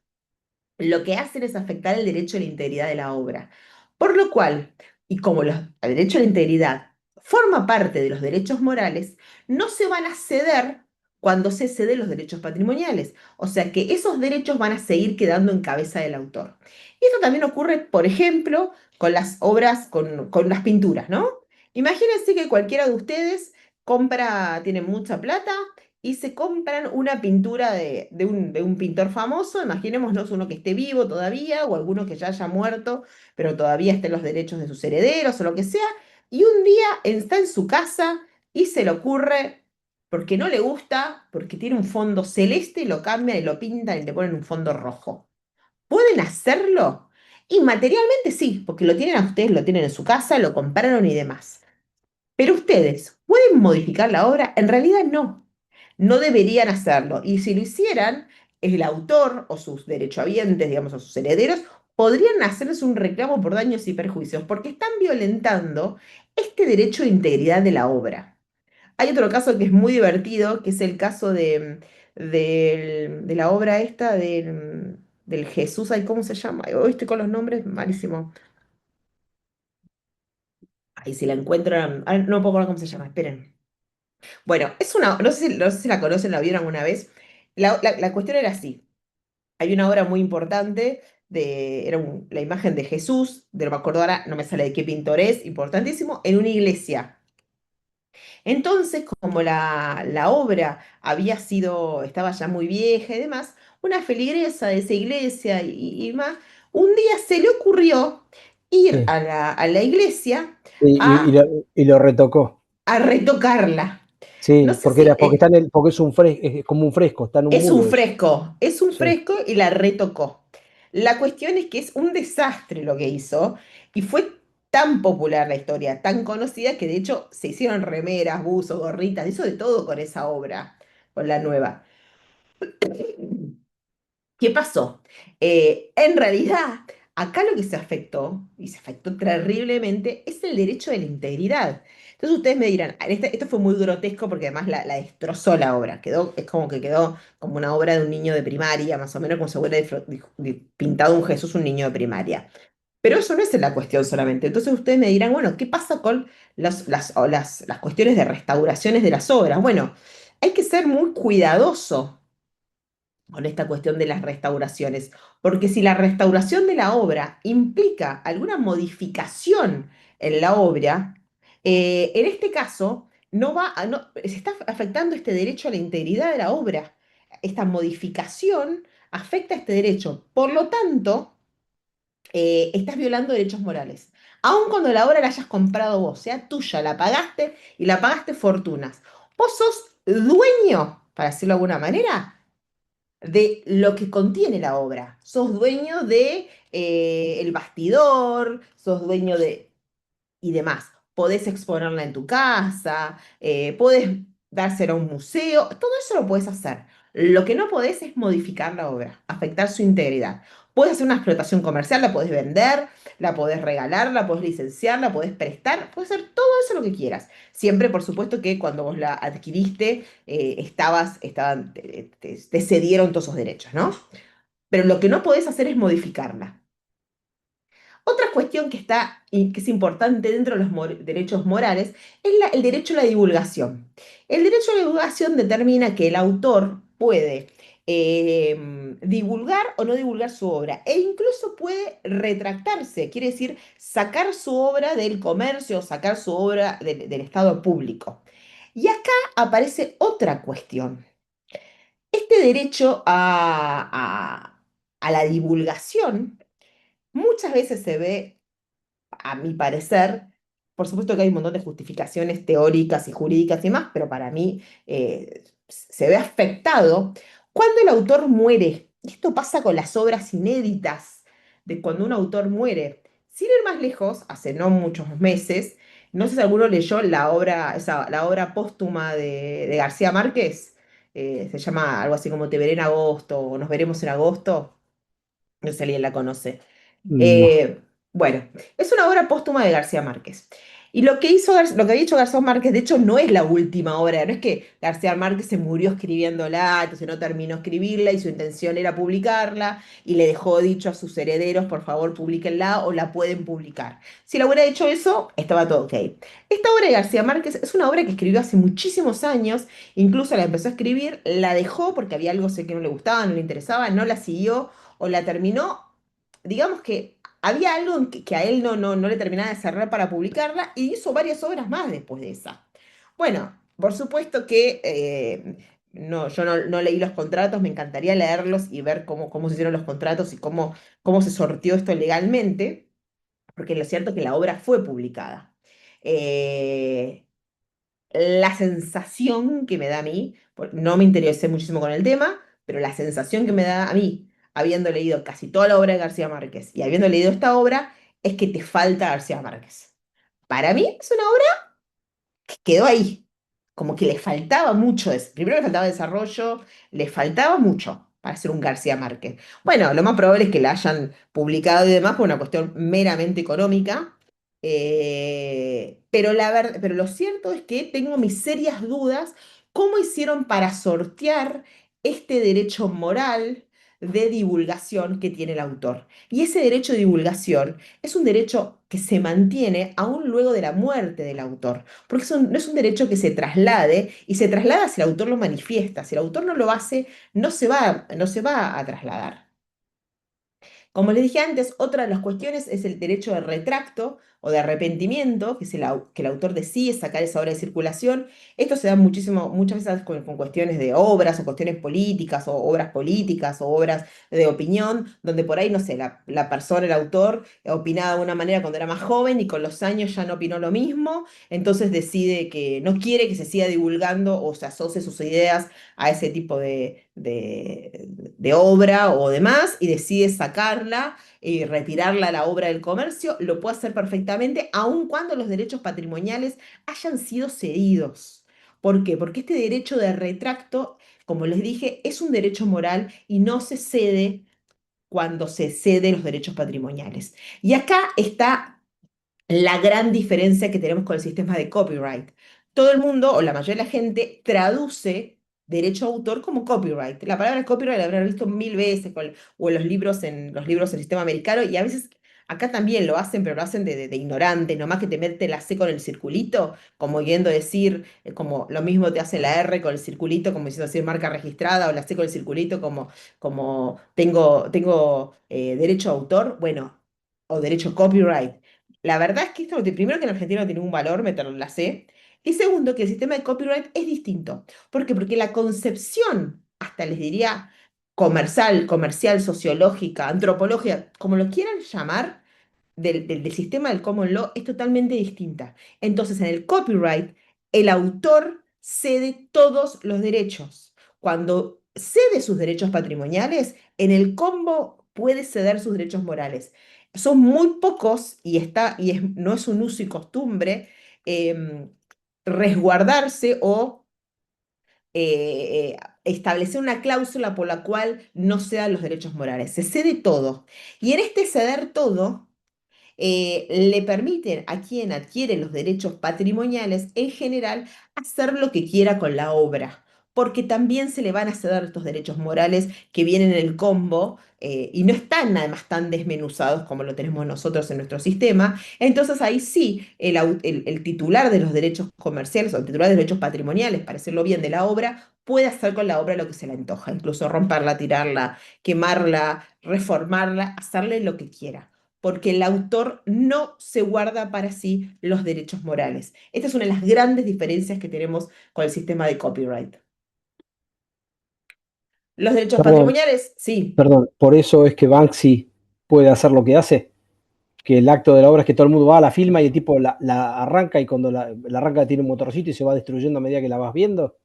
lo que hacen es afectar el derecho a la integridad de la obra. Por lo cual, y como el derecho a la integridad forma parte de los derechos morales, no se van a ceder cuando se ceden los derechos patrimoniales. O sea que esos derechos van a seguir quedando en cabeza del autor. Y esto también ocurre, por ejemplo, con las obras, con las pinturas, ¿no? Imagínense que cualquiera de ustedes tiene mucha plata y se compran una pintura de un pintor famoso, imaginémonos uno que esté vivo todavía o alguno que ya haya muerto, pero todavía esté en los derechos de sus herederos o lo que sea, y un día está en su casa y se le ocurre, porque no le gusta, porque tiene un fondo celeste y lo cambian y lo pintan y le ponen un fondo rojo. ¿Pueden hacerlo? Y materialmente sí, porque lo tienen a ustedes, lo tienen en su casa, lo compraron y demás. Pero ustedes, ¿pueden modificar la obra? En realidad no. No deberían hacerlo. Y si lo hicieran, el autor o sus derechohabientes, digamos, o sus herederos, podrían hacerles un reclamo por daños y perjuicios, porque están violentando este derecho de integridad de la obra. Hay otro caso que es muy divertido, que es el caso de la obra esta del Jesús, ay, ¿cómo se llama? Hoy estoy con los nombres, malísimo. Ay, si la encuentro, no puedo acordar cómo se llama, esperen. Bueno, no sé si la conocen, la vieron alguna vez. La cuestión era así. Hay una obra muy importante la imagen de Jesús, no me acuerdo ahora, no me sale de qué pintor es, importantísimo, en una iglesia. Entonces, como la obra estaba ya muy vieja y demás, una feligresa de esa iglesia y más, un día se le ocurrió ir Sí. a la iglesia Y, y a, lo, y lo retocó. a retocarla. No Sí, sé porque, si, porque, porque es es como un fresco, está en un muro eso. Es un Sí. fresco y la retocó. La cuestión es que es un desastre lo que hizo y fue tan popular la historia, tan conocida que de hecho se hicieron remeras, buzos, gorritas, hizo de todo con esa obra, con la nueva. ¿Qué pasó? En realidad Acá lo que se afectó, y se afectó terriblemente, es el derecho de la integridad. Entonces ustedes me dirán, esto fue muy grotesco porque además la destrozó la obra, es como que quedó como una obra de un niño de primaria, más o menos como si hubiera pintado un Jesús un niño de primaria. Pero eso no es la cuestión solamente. Entonces ustedes me dirán, bueno, ¿qué pasa con las cuestiones de restauraciones de las obras? Bueno, hay que ser muy cuidadoso con esta cuestión de las restauraciones, porque si la restauración de la obra implica alguna modificación en la obra, en este caso se está afectando este derecho a la integridad de la obra. Esta modificación afecta este derecho. Por lo tanto, estás violando derechos morales. Aun cuando la obra la hayas comprado vos, sea tuya, la pagaste y la pagaste fortunas. Vos sos dueño, para decirlo de alguna manera, de lo que contiene la obra. Sos dueño de el bastidor, sos dueño de y demás. Podés exponerla en tu casa, podés dársela a un museo, todo eso lo podés hacer. Lo que no podés es modificar la obra, afectar su integridad. Podés hacer una explotación comercial, la podés vender, la podés regalar, la podés licenciar, la podés prestar, podés hacer todo eso lo que quieras. Siempre, por supuesto, que cuando vos la adquiriste, te cedieron todos esos derechos, ¿no? Pero lo que no podés hacer es modificarla. Otra cuestión que está y que es importante dentro de los derechos morales es el derecho a la divulgación. El derecho a la divulgación determina que el autor puede divulgar o no divulgar su obra e incluso puede retractarse, quiere decir sacar su obra del comercio, sacar su obra del estado público. Y acá aparece otra cuestión. Este derecho a la divulgación muchas veces se ve, a mi parecer, por supuesto que hay un montón de justificaciones teóricas y jurídicas y demás, pero para mí se ve afectado cuando el autor muere. Esto pasa con las obras inéditas de cuando un autor muere. Sin ir más lejos, hace no muchos meses, no sé si alguno leyó la obra póstuma de García Márquez, se llama algo así como Te veré en agosto o Nos veremos en agosto, no sé si alguien la conoce. No. Eh, bueno, es una obra póstuma de García Márquez. Y lo que había hecho García Márquez, de hecho, no es la última obra, no es que García Márquez se murió escribiéndola, entonces no terminó escribirla y su intención era publicarla y le dejó dicho a sus herederos, por favor, publíquenla o la pueden publicar. Si la hubiera hecho eso, estaba todo ok. Esta obra de García Márquez es una obra que escribió hace muchísimos años, incluso la empezó a escribir, la dejó porque había algo sé que no le gustaba, no le interesaba, no la siguió o la terminó, digamos que había algo que a él no le terminaba de cerrar para publicarla y hizo varias obras más después de esa. Bueno, por supuesto que yo no leí los contratos, me encantaría leerlos y ver cómo se hicieron los contratos y cómo se sortió esto legalmente, porque lo cierto es que la obra fue publicada. Eh, la sensación que me da a mí, no me interesé muchísimo con el tema, pero la sensación que me da a mí, habiendo leído casi toda la obra de García Márquez y habiendo leído esta obra, es que te falta García Márquez. Para mí es una obra que quedó ahí, como que le faltaba mucho, primero le faltaba desarrollo, le faltaba mucho para ser un García Márquez. Bueno, lo más probable es que la hayan publicado y demás por una cuestión meramente económica, pero lo cierto es que tengo mis serias dudas cómo hicieron para sortear este derecho moral de divulgación que tiene el autor. Y ese derecho de divulgación es un derecho que se mantiene aún luego de la muerte del autor, porque no es un derecho que se traslade y se traslada si el autor lo manifiesta. Si el autor no lo hace, no se va a trasladar. Como les dije antes, otra de las cuestiones es el derecho de retracto o de arrepentimiento, que es que el autor decide sacar esa obra de circulación. Esto se da muchas veces con cuestiones de obras o cuestiones políticas o obras políticas o obras de opinión, donde por ahí, no sé, la persona, el autor, opinaba de una manera cuando era más joven y con los años ya no opinó lo mismo, entonces decide que no quiere que se siga divulgando o se asocie sus ideas a ese tipo de obra o demás y decide sacarla y retirarla a la obra del comercio, lo puede hacer perfectamente, aun cuando los derechos patrimoniales hayan sido cedidos. ¿Por qué? Porque este derecho de retracto, como les dije, es un derecho moral y no se cede cuando se ceden los derechos patrimoniales. Y acá está la gran diferencia que tenemos con el sistema de copyright. Todo el mundo, o la mayoría de la gente, traduce derecho a autor como copyright. La palabra copyright la habrán visto mil veces o en los libros del sistema americano, y a veces acá también lo hacen, pero lo hacen de ignorante, nomás que te meten la C con el circulito, como yendo a decir, como lo mismo te hace la R con el circulito, como diciendo decir marca registrada, o la C con el circulito, como tengo derecho a autor, bueno, o derecho copyright. La verdad es que esto, primero que en Argentina no tiene ningún valor meterlo en la C, y segundo que el sistema de copyright es distinto. ¿Por qué? Porque la concepción, hasta les diría comercial, sociológica, antropológica, como lo quieran llamar, del sistema del common law es totalmente distinta. Entonces, en el copyright, el autor cede todos los derechos. Cuando cede sus derechos patrimoniales, en el combo puede ceder sus derechos morales. Son muy pocos no es un uso y costumbre em, resguardarse o establecer una cláusula por la cual no cedan los derechos morales. Se cede todo. Y en este ceder todo, le permiten a quien adquiere los derechos patrimoniales en general hacer lo que quiera con la obra, porque también se le van a ceder estos derechos morales que vienen en el combo y no están además tan desmenuzados como lo tenemos nosotros en nuestro sistema. Entonces ahí sí, el titular de los derechos comerciales o el titular de los derechos patrimoniales, para decirlo bien, de la obra, puede hacer con la obra lo que se le antoja, incluso romperla, tirarla, quemarla, reformarla, hacerle lo que quiera porque el autor no se guarda para sí los derechos morales. Esta es una de las grandes diferencias que tenemos con el sistema de copyright. Los derechos Perdón, patrimoniales, sí. perdón, por eso es que Banksy puede hacer lo que hace, que el acto de la obra es que todo el mundo va a la filma y el tipo la arranca y cuando la arranca tiene un motorcito y se va destruyendo a medida que la vas viendo.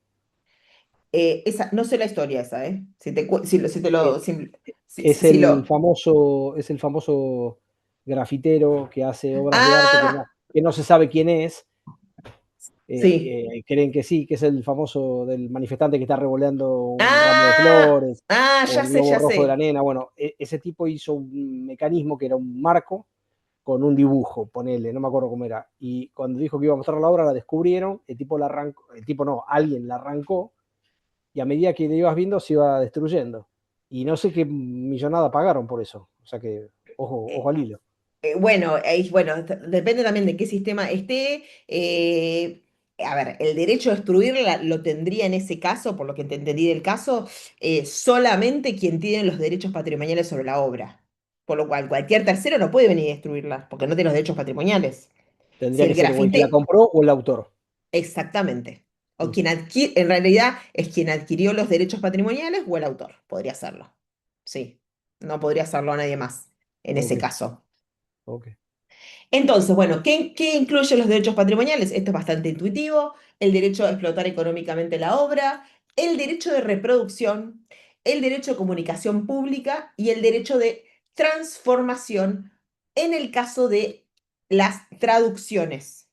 No sé la historia esa, ¿eh? Si te, si te Eh, lo... Si es el famoso grafitero que hace obras de arte Ah, que no se sabe quién es. sí. Creen que sí, que es el famoso del manifestante que está revoleando un ramo de Ah, flores o ya el sé, globo ya rojo de la sé. nena. Bueno, ese tipo hizo un mecanismo que era un marco con un dibujo, ponele, no me acuerdo cómo era. Y cuando dijo que iba a mostrar la obra, la descubrieron, el tipo la arrancó, el tipo no, alguien la arrancó, y a medida que la ibas viendo se iba destruyendo. Y no sé qué millonada pagaron por eso. O sea que, ojo Eh, al hilo. bueno, depende también de qué sistema esté. A ver, el derecho a destruirla lo tendría en ese caso, por lo que te entendí del caso, solamente quien tiene los derechos patrimoniales sobre la obra. Por lo cual, cualquier tercero no puede venir a destruirla, porque no tiene los derechos patrimoniales. Si Tendría el que ser o el que la grafite, compró o el autor. exactamente. O Mm, quien adquiere, en realidad es quien adquirió los derechos patrimoniales o el autor. Podría hacerlo. Sí, no podría hacerlo a nadie más en ok, ese caso. ok. Entonces, bueno, ¿qué incluyen los derechos patrimoniales? Esto es bastante intuitivo, el derecho a explotar económicamente la obra, el derecho de reproducción, el derecho de comunicación pública y el derecho de transformación en el caso de las traducciones,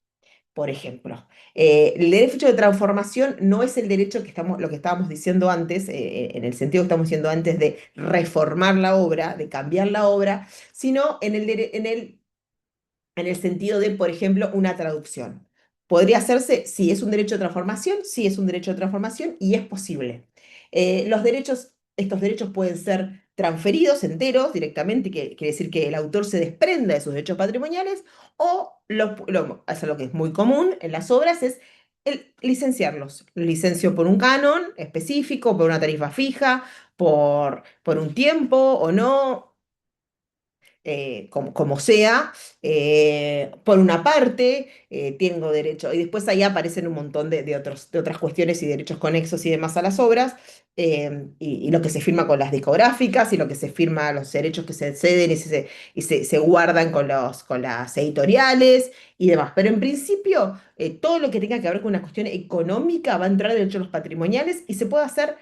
por ejemplo. El derecho de transformación no es el derecho lo que estábamos diciendo antes, en el sentido que estamos diciendo antes de reformar la obra, de cambiar la obra, sino en el sentido de, por ejemplo, una traducción. Podría hacerse si es un derecho de transformación, si es un derecho de transformación y es posible. Estos derechos pueden ser transferidos enteros directamente, que quiere decir que el autor se desprenda de sus derechos patrimoniales, o eso lo que es muy común en las obras es licenciarlos. Licencio por un canon específico, por una tarifa fija, por un tiempo o no, como sea, por una parte, tengo derecho, y después ahí aparecen un montón de otras cuestiones y derechos conexos y demás a las obras, y lo que se firma con las discográficas, y lo que se firma, los derechos que se ceden y se guardan con las editoriales y demás. Pero en principio, todo lo que tenga que ver con una cuestión económica va a entrar dentro de los patrimoniales y se puede hacer,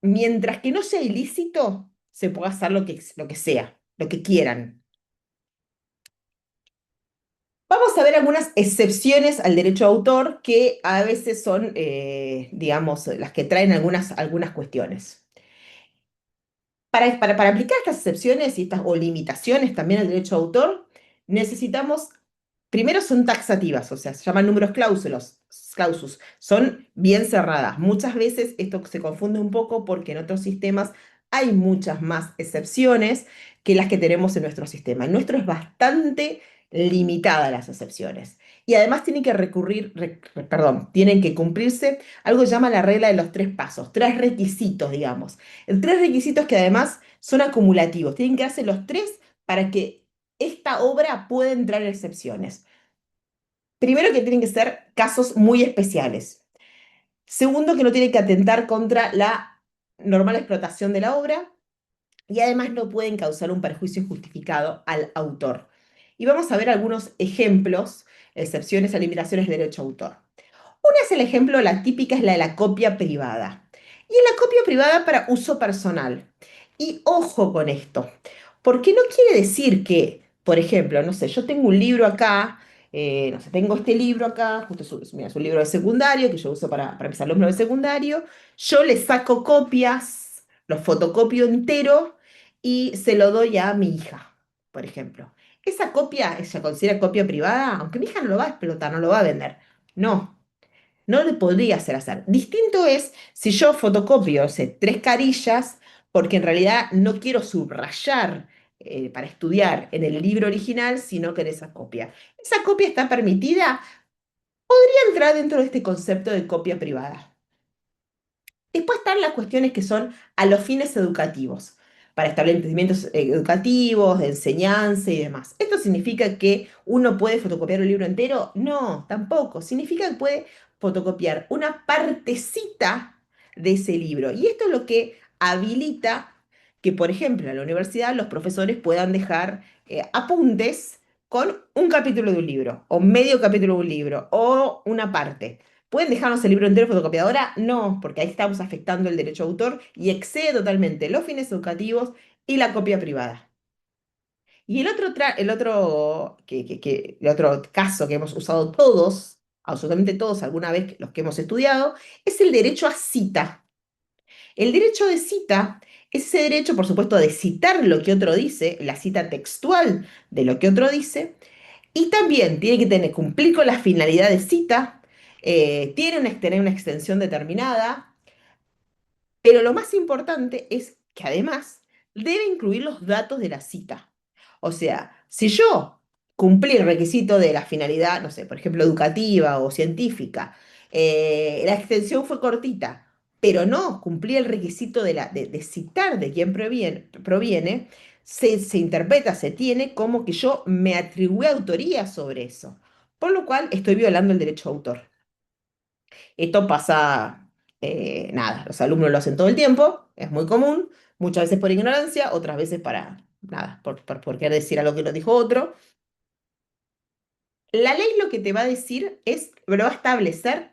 mientras que no sea ilícito, se puede hacer lo que sea, lo que quieran. Vamos a ver algunas excepciones al derecho de autor que a veces son, digamos, las que traen algunas cuestiones. Para aplicar estas excepciones o limitaciones también al derecho de autor, necesitamos, primero son taxativas, o sea, se llaman números clausus, son bien cerradas. Muchas veces esto se confunde un poco porque en otros sistemas hay muchas más excepciones que las que tenemos en nuestro sistema. En nuestro es bastante limitada las excepciones. Y además tienen que tienen que cumplirse algo que llama la regla de los tres pasos, tres requisitos, digamos. Tres requisitos que además son acumulativos. Tienen que hacer los tres para que esta obra pueda entrar en excepciones. Primero, que tienen que ser casos muy especiales. Segundo, que no tienen que atentar contra la normal explotación de la obra. Y además no pueden causar un perjuicio injustificado al autor. Y vamos a ver algunos ejemplos, excepciones a limitaciones de derecho a autor. Una es el ejemplo, la típica es la de la copia privada. Y la copia privada para uso personal. Y ojo con esto, porque no quiere decir que, por ejemplo, no sé, yo tengo un libro acá, no sé, tengo este libro acá, justo mira, es un libro de secundario que yo uso para mis alumnos de secundario, yo le saco copias, lo fotocopio entero y se lo doy a mi hija, por ejemplo. Esa copia se considera copia privada, aunque mi hija no lo va a explotar, no lo va a vender. No, no le podría hacer. Distinto es si yo fotocopio, o sea, tres carillas, porque en realidad no quiero subrayar para estudiar en el libro original, sino que en esa copia. Esa copia está permitida, entra dentro de este concepto de copia privada. Después están las cuestiones que son a los fines educativos, para establecimientos educativos, de enseñanza y demás. ¿Esto significa que uno puede fotocopiar un libro entero? No, tampoco. Significa que puede fotocopiar una partecita de ese libro. Y esto es lo que habilita que, por ejemplo, en la universidad los profesores puedan dejar apuntes con un capítulo de un libro, o medio capítulo de un libro, o una parte. ¿Pueden dejarnos el libro entero en fotocopiadora? No, porque ahí estamos afectando el derecho de autor y excede totalmente los fines educativos y la copia privada. Y el otro caso que hemos usado todos, absolutamente todos, alguna vez los que hemos estudiado, es el derecho a cita. El derecho de cita es ese derecho, por supuesto, de citar lo que otro dice, la cita textual de lo que otro dice, y también tiene que cumplir con la finalidad de cita, tener una extensión determinada, pero lo más importante es que además debe incluir los datos de la cita. O sea, si yo cumplí el requisito de la finalidad, no sé, por ejemplo, educativa o científica, la extensión fue cortita, pero no cumplí el requisito de citar de quién proviene, se interpreta, se tiene como que yo me atribuí autoría sobre eso, por lo cual estoy violando el derecho de autor. Esto pasa, nada, los alumnos lo hacen todo el tiempo, es muy común, muchas veces por ignorancia, otras veces para, nada, por querer decir algo que no dijo otro. La ley lo que te va a decir es, lo va a establecer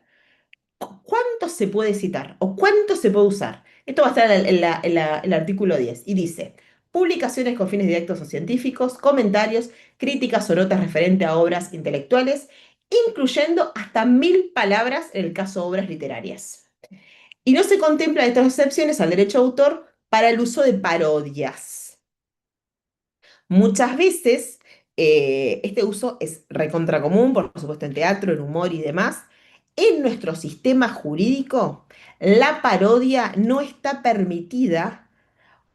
cuánto se puede citar o cuánto se puede usar. Esto va a estar el artículo 10 y dice, publicaciones con fines directos o científicos, comentarios, críticas o notas referente a obras intelectuales, incluyendo hasta 1000 palabras en el caso de obras literarias. Y no se contemplan estas excepciones al derecho de autor para el uso de parodias. Muchas veces este uso es recontra común, por supuesto en teatro, en humor y demás. En nuestro sistema jurídico, la parodia no está permitida,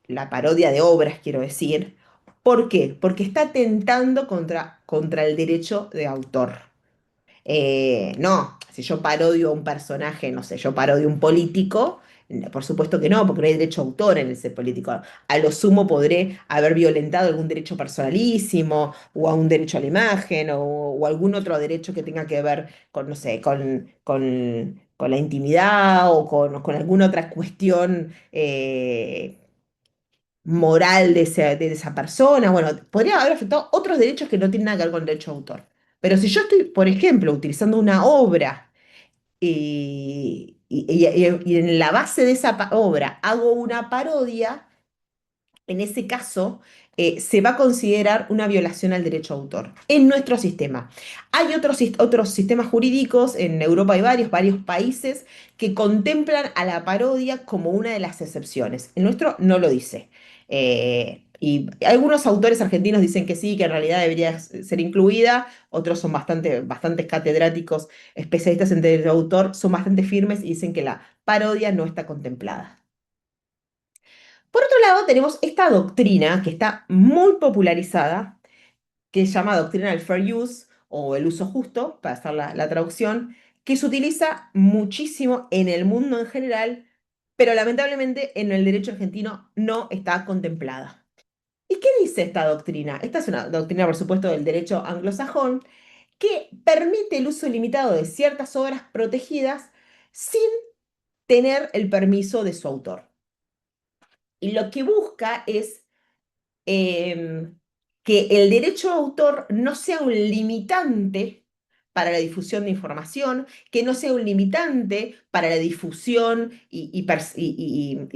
la parodia de obras quiero decir. ¿Por qué? Porque está atentando contra el derecho de autor. No, si yo parodio a un personaje, no sé, yo parodio a un político, por supuesto que no, porque no hay derecho a autor en ese político. A lo sumo podré haber violentado algún derecho personalísimo, o a un derecho a la imagen, o algún otro derecho que tenga que ver con, no sé, con la intimidad o con alguna otra cuestión moral de esa persona. Bueno, podría haber afectado otros derechos que no tienen nada que ver con el derecho de autor. Pero si yo estoy, por ejemplo, utilizando una obra y en la base de esa obra hago una parodia, en ese caso se va a considerar una violación al derecho de autor en nuestro sistema. Hay otros sistemas jurídicos, en Europa hay varios países que contemplan a la parodia como una de las excepciones. El nuestro no lo dice. Y algunos autores argentinos dicen que sí, que en realidad debería ser incluida, otros son bastantes catedráticos, especialistas en derecho de autor, son bastante firmes y dicen que la parodia no está contemplada. Por otro lado, tenemos esta doctrina que está muy popularizada, que se llama doctrina del fair use o el uso justo, para hacer la traducción, que se utiliza muchísimo en el mundo en general, pero lamentablemente en el derecho argentino no está contemplada. ¿Y qué dice esta doctrina? Esta es una doctrina, por supuesto, del derecho anglosajón, que permite el uso ilimitado de ciertas obras protegidas sin tener el permiso de su autor. Y lo que busca es em, que el derecho de autor no sea un limitante para la difusión de información, que no sea un limitante para la difusión y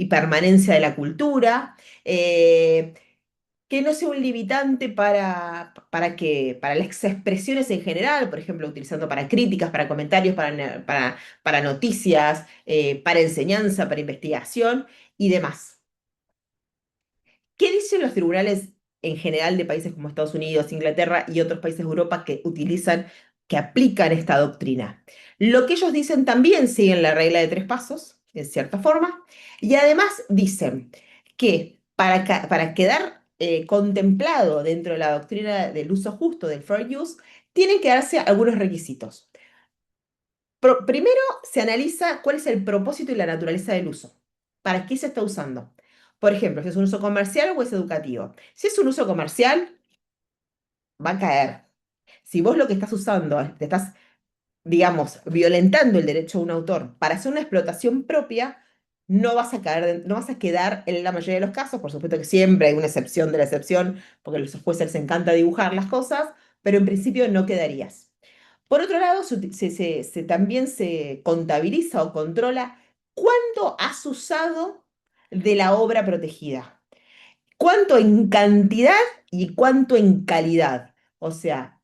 permanencia de la cultura, que no sea un limitante para las expresiones en general, por ejemplo, utilizando para críticas, para comentarios, para noticias, para enseñanza, para investigación y demás. ¿Qué dicen los tribunales en general de países como Estados Unidos, Inglaterra y otros países de Europa que aplican esta doctrina? Lo que ellos dicen también siguen la regla de tres pasos, en cierta forma, y además dicen que para quedar contemplado dentro de la doctrina del uso justo, del fair use, tienen que darse algunos requisitos. Primero se analiza cuál es el propósito y la naturaleza del uso. ¿Para qué se está usando? Por ejemplo, si es un uso comercial o es educativo. Si es un uso comercial, va a caer. Si vos lo que estás usando, te estás, digamos, violentando el derecho de un autor para hacer una explotación propia, no vas a caer, no vas a quedar en la mayoría de los casos. Por supuesto que siempre hay una excepción de la excepción, porque a los jueces les encanta dibujar las cosas, pero en principio no quedarías. Por otro lado, también se contabiliza o controla cuánto has usado de la obra protegida. Cuánto en cantidad y cuánto en calidad. O sea,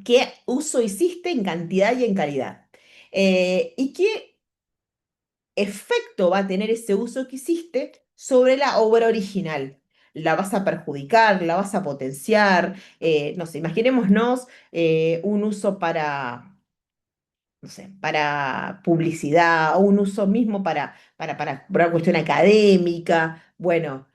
qué uso hiciste en cantidad y en calidad. Y qué efecto va a tener ese uso que hiciste sobre la obra original. ¿La vas a perjudicar? ¿La vas a potenciar? No sé, imaginémonos un uso para no sé, para publicidad o un uso mismo para una cuestión académica. Bueno,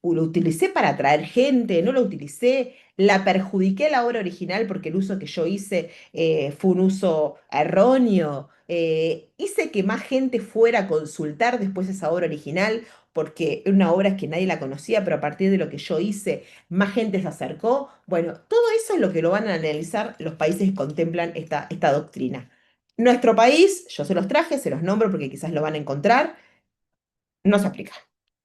lo utilicé para atraer gente, no lo utilicé, la perjudiqué a la obra original porque el uso que yo hice fue un uso erróneo. Hice que más gente fuera a consultar después esa obra original porque era una obra que nadie la conocía, pero a partir de lo que yo hice, más gente se acercó. Bueno, todo eso es lo que lo van a analizar los países que contemplan esta doctrina. Nuestro país, yo se los traje, se los nombro porque quizás lo van a encontrar, no se aplica.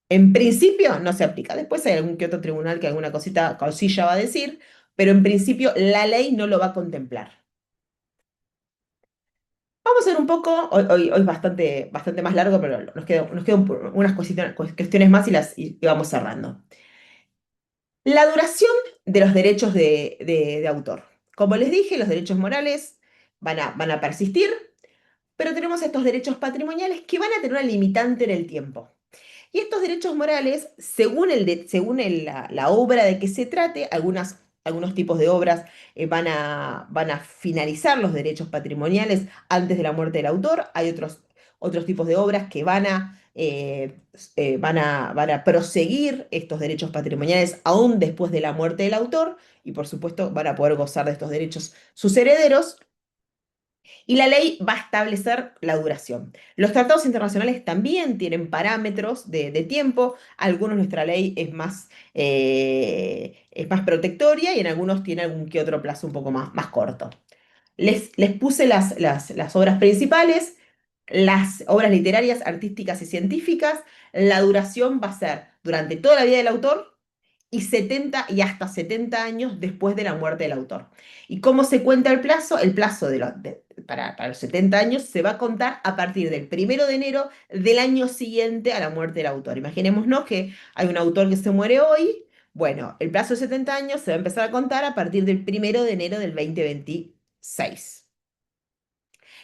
En principio no se aplica. Después hay algún que otro tribunal que alguna cosilla va a decir, pero en principio la ley no lo va a contemplar. Vamos a ver un poco, hoy es bastante más largo, pero nos quedan unas cuestiones más y vamos cerrando. La duración de los derechos de autor. Como les dije, los derechos morales van a persistir, pero tenemos estos derechos patrimoniales que van a tener una limitante en el tiempo. Y estos derechos morales, según la obra de que se trate, algunos tipos de obras van a finalizar los derechos patrimoniales antes de la muerte del autor. Hay otros tipos de obras que van a proseguir estos derechos patrimoniales aún después de la muerte del autor y por supuesto van a poder gozar de estos derechos sus herederos. Y la ley va a establecer la duración. Los tratados internacionales también tienen parámetros de tiempo. Algunos nuestra ley es más protectoria y en algunos tiene algún que otro plazo un poco más corto. Les puse las obras principales, las obras literarias, artísticas y científicas. La duración va a ser durante toda la vida del autor y 70 y hasta 70 años después de la muerte del autor. ¿Y cómo se cuenta el plazo? El plazo para los 70 años se va a contar a partir del 1 de enero del año siguiente a la muerte del autor. Imaginémonos que hay un autor que se muere hoy. Bueno, el plazo de 70 años se va a empezar a contar a partir del 1 de enero del 2026.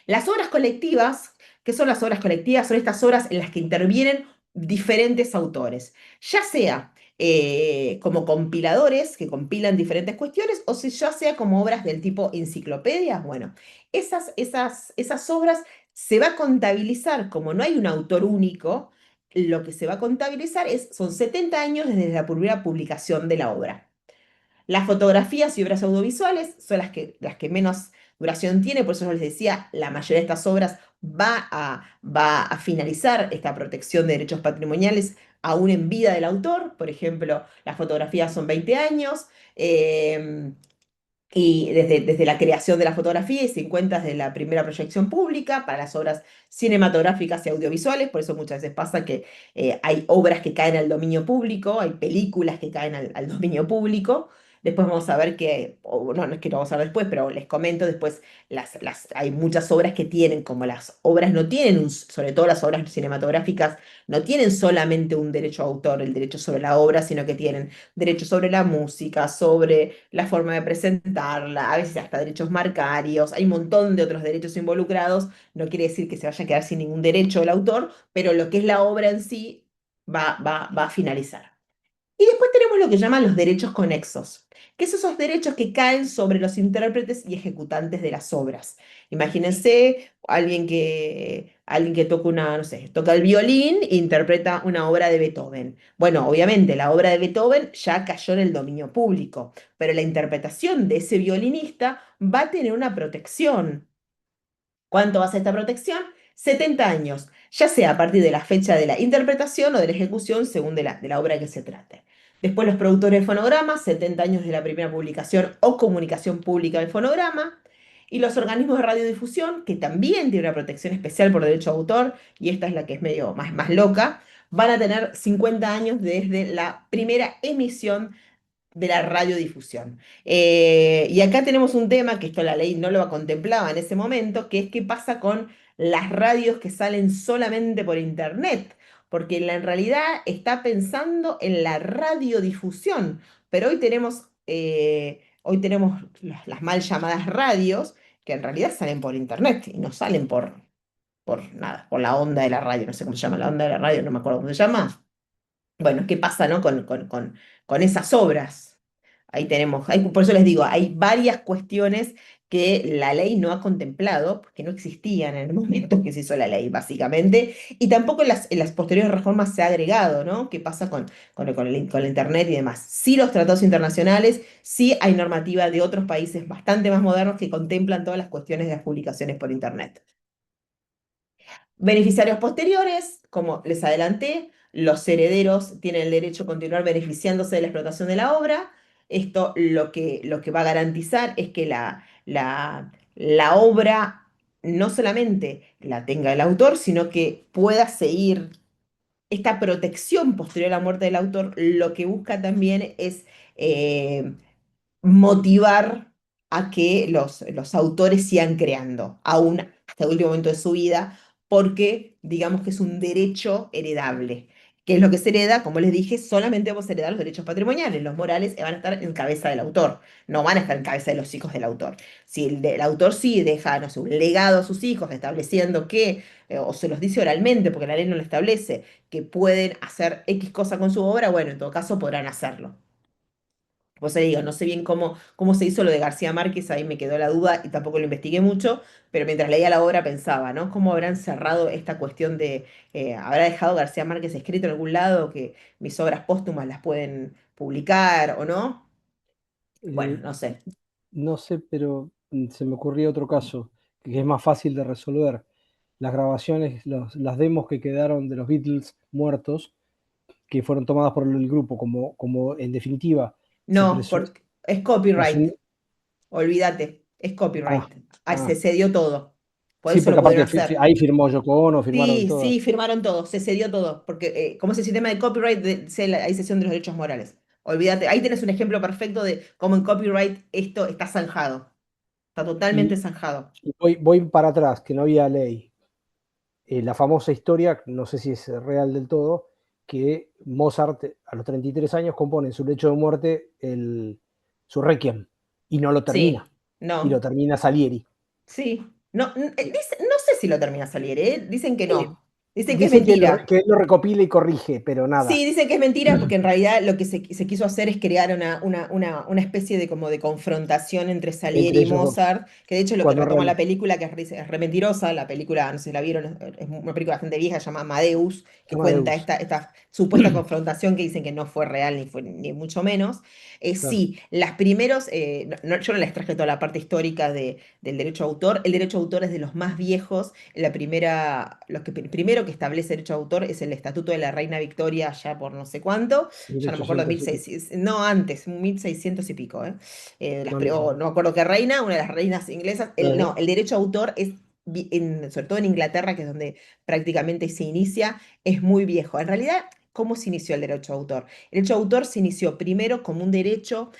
Las obras colectivas, ¿qué son las obras colectivas? Son estas obras en las que intervienen diferentes autores, ya sea como compiladores que compilan diferentes cuestiones o si ya sea como obras del tipo enciclopedias. Bueno, esas obras se va a contabilizar, como no hay un autor único, lo que se va a contabilizar son 70 años desde la primera publicación de la obra. Las fotografías y obras audiovisuales son las que menos duración tiene, por eso yo les decía, la mayoría de estas obras va a finalizar esta protección de derechos patrimoniales aún en vida del autor. Por ejemplo, las fotografías son 20 años, eh, y desde la creación de la fotografía y 50 desde la primera proyección pública para las obras cinematográficas y audiovisuales. Por eso muchas veces pasa que hay obras que caen al dominio público, hay películas que caen al dominio público. Después vamos a ver que, o no, no es que lo vamos a ver después, pero les comento después, hay muchas obras que tienen, como las obras no tienen, sobre todo las obras cinematográficas, no tienen solamente un derecho a autor, el derecho sobre la obra, sino que tienen derechos sobre la música, sobre la forma de presentarla, a veces hasta derechos marcarios, hay un montón de otros derechos involucrados, no quiere decir que se vaya a quedar sin ningún derecho el autor, pero lo que es la obra en sí va a finalizar. Y después tenemos lo que llaman los derechos conexos, que son esos derechos que caen sobre los intérpretes y ejecutantes de las obras. Imagínense alguien que toca no sé, toca el violín e interpreta una obra de Beethoven. Bueno, obviamente la obra de Beethoven ya cayó en el dominio público, pero la interpretación de ese violinista va a tener una protección. ¿Cuánto va a ser esta protección? 70 años, ya sea a partir de la fecha de la interpretación o de la ejecución, según de la obra que se trate. Después los productores de fonogramas, 70 años de la primera publicación o comunicación pública del fonograma. Y los organismos de radiodifusión, que también tienen una protección especial por derecho de autor, y esta es la que es medio más loca, van a tener 50 años desde la primera emisión de la radiodifusión. Y acá tenemos un tema que esto la ley no lo contemplaba en ese momento, que es qué pasa con las radios que salen solamente por internet, porque en realidad está pensando en la radiodifusión, pero hoy tenemos las mal llamadas radios, que en realidad salen por internet y no salen por nada, por la onda de la radio, no sé cómo se llama la onda de la radio, no me acuerdo cómo se llama. Bueno, ¿qué pasa, no? con esas obras. Ahí tenemos, por eso les digo, hay varias cuestiones que la ley no ha contemplado, porque no existían en el momento que se hizo la ley, básicamente, y tampoco en las posteriores reformas se ha agregado, ¿no? ¿Qué pasa con el Internet y demás? Sí, los tratados internacionales, sí hay normativa de otros países bastante más modernos que contemplan todas las cuestiones de las publicaciones por Internet. Beneficiarios posteriores, como les adelanté, los herederos tienen el derecho a continuar beneficiándose de la explotación de la obra. Esto lo que va a garantizar es que la obra no solamente la tenga el autor, sino que pueda seguir esta protección posterior a la muerte del autor. Lo que busca también es eh, motivar a que los autores sigan creando, aún hasta el último momento de su vida, porque digamos que es un derecho heredable. ¿Qué es lo que se hereda? Como les dije, solamente vamos a heredar los derechos patrimoniales. Los morales van a estar en cabeza del autor, no van a estar en cabeza de los hijos del autor. Si el autor sí deja, no sé, un legado a sus hijos estableciendo que, o se los dice oralmente, porque la ley no lo establece, que pueden hacer X cosa con su obra, bueno, en todo caso podrán hacerlo. Pues te digo, no sé bien cómo se hizo lo de García Márquez, ahí me quedó la duda y tampoco lo investigué mucho, pero mientras leía la obra pensaba, ¿no? ¿Cómo habrán cerrado esta cuestión habrá dejado García Márquez escrito en algún lado que mis obras póstumas las pueden publicar o no? Bueno, Eh, no sé. no sé, pero se me ocurría otro caso que es más fácil de resolver. Las grabaciones, las demos que quedaron de los Beatles muertos, que fueron tomadas por el grupo, como en definitiva No, porque es copyright, presun- olvídate, es ah, copyright. Ay, se ah. cedió todo, por Sí, eso lo porque pudieron aparte hacer. ahí firmó Yoko Ono, firmaron Sí, todas. sí, firmaron todo, se cedió todo, porque como es el sistema de copyright, hay cesión de los derechos morales. Olvídate, ahí tenés un ejemplo perfecto de cómo en copyright esto está zanjado, está totalmente Y, zanjado. y voy para atrás, que no había ley. La famosa historia, no sé si es real del todo, que Mozart a los 33 años compone en su lecho de muerte su Requiem y no lo termina, Sí, y lo no, termina Salieri. sí, no, Eh, no sé si lo termina Salieri, ¿eh? Dicen que eh, no. Dicen que es Dicen mentira. que él lo recopila y corrige, pero nada. Sí, dicen que es mentira porque en realidad lo que se quiso hacer es crear una especie de como de confrontación entre Salieri Entre y ellos dos. Mozart, que de hecho lo que Cuando retoma la película, que es re mentirosa, la película, no sé si la vieron, es una película bastante vieja, se llama Amadeus, que cuenta Amadeus. esta supuesta confrontación que dicen que no fue real ni fue ni mucho menos. Claro. Sí, las primeros, yo no les traje toda la parte histórica del derecho a autor, el derecho a autor es de los más viejos, la primera, primero que establece derecho a autor es el Estatuto de la Reina Victoria, ya por no sé cuánto, ya no me acuerdo, 1800 y pico. 1600, no antes, 1600 y pico, ¿eh? No, no, No me acuerdo qué reina, una de las reinas inglesas, no, claro. el derecho a autor es, sobre todo en Inglaterra, que es donde prácticamente se inicia, es muy viejo. En realidad, ¿cómo se inició el derecho a autor? El derecho a autor se inició primero como un derecho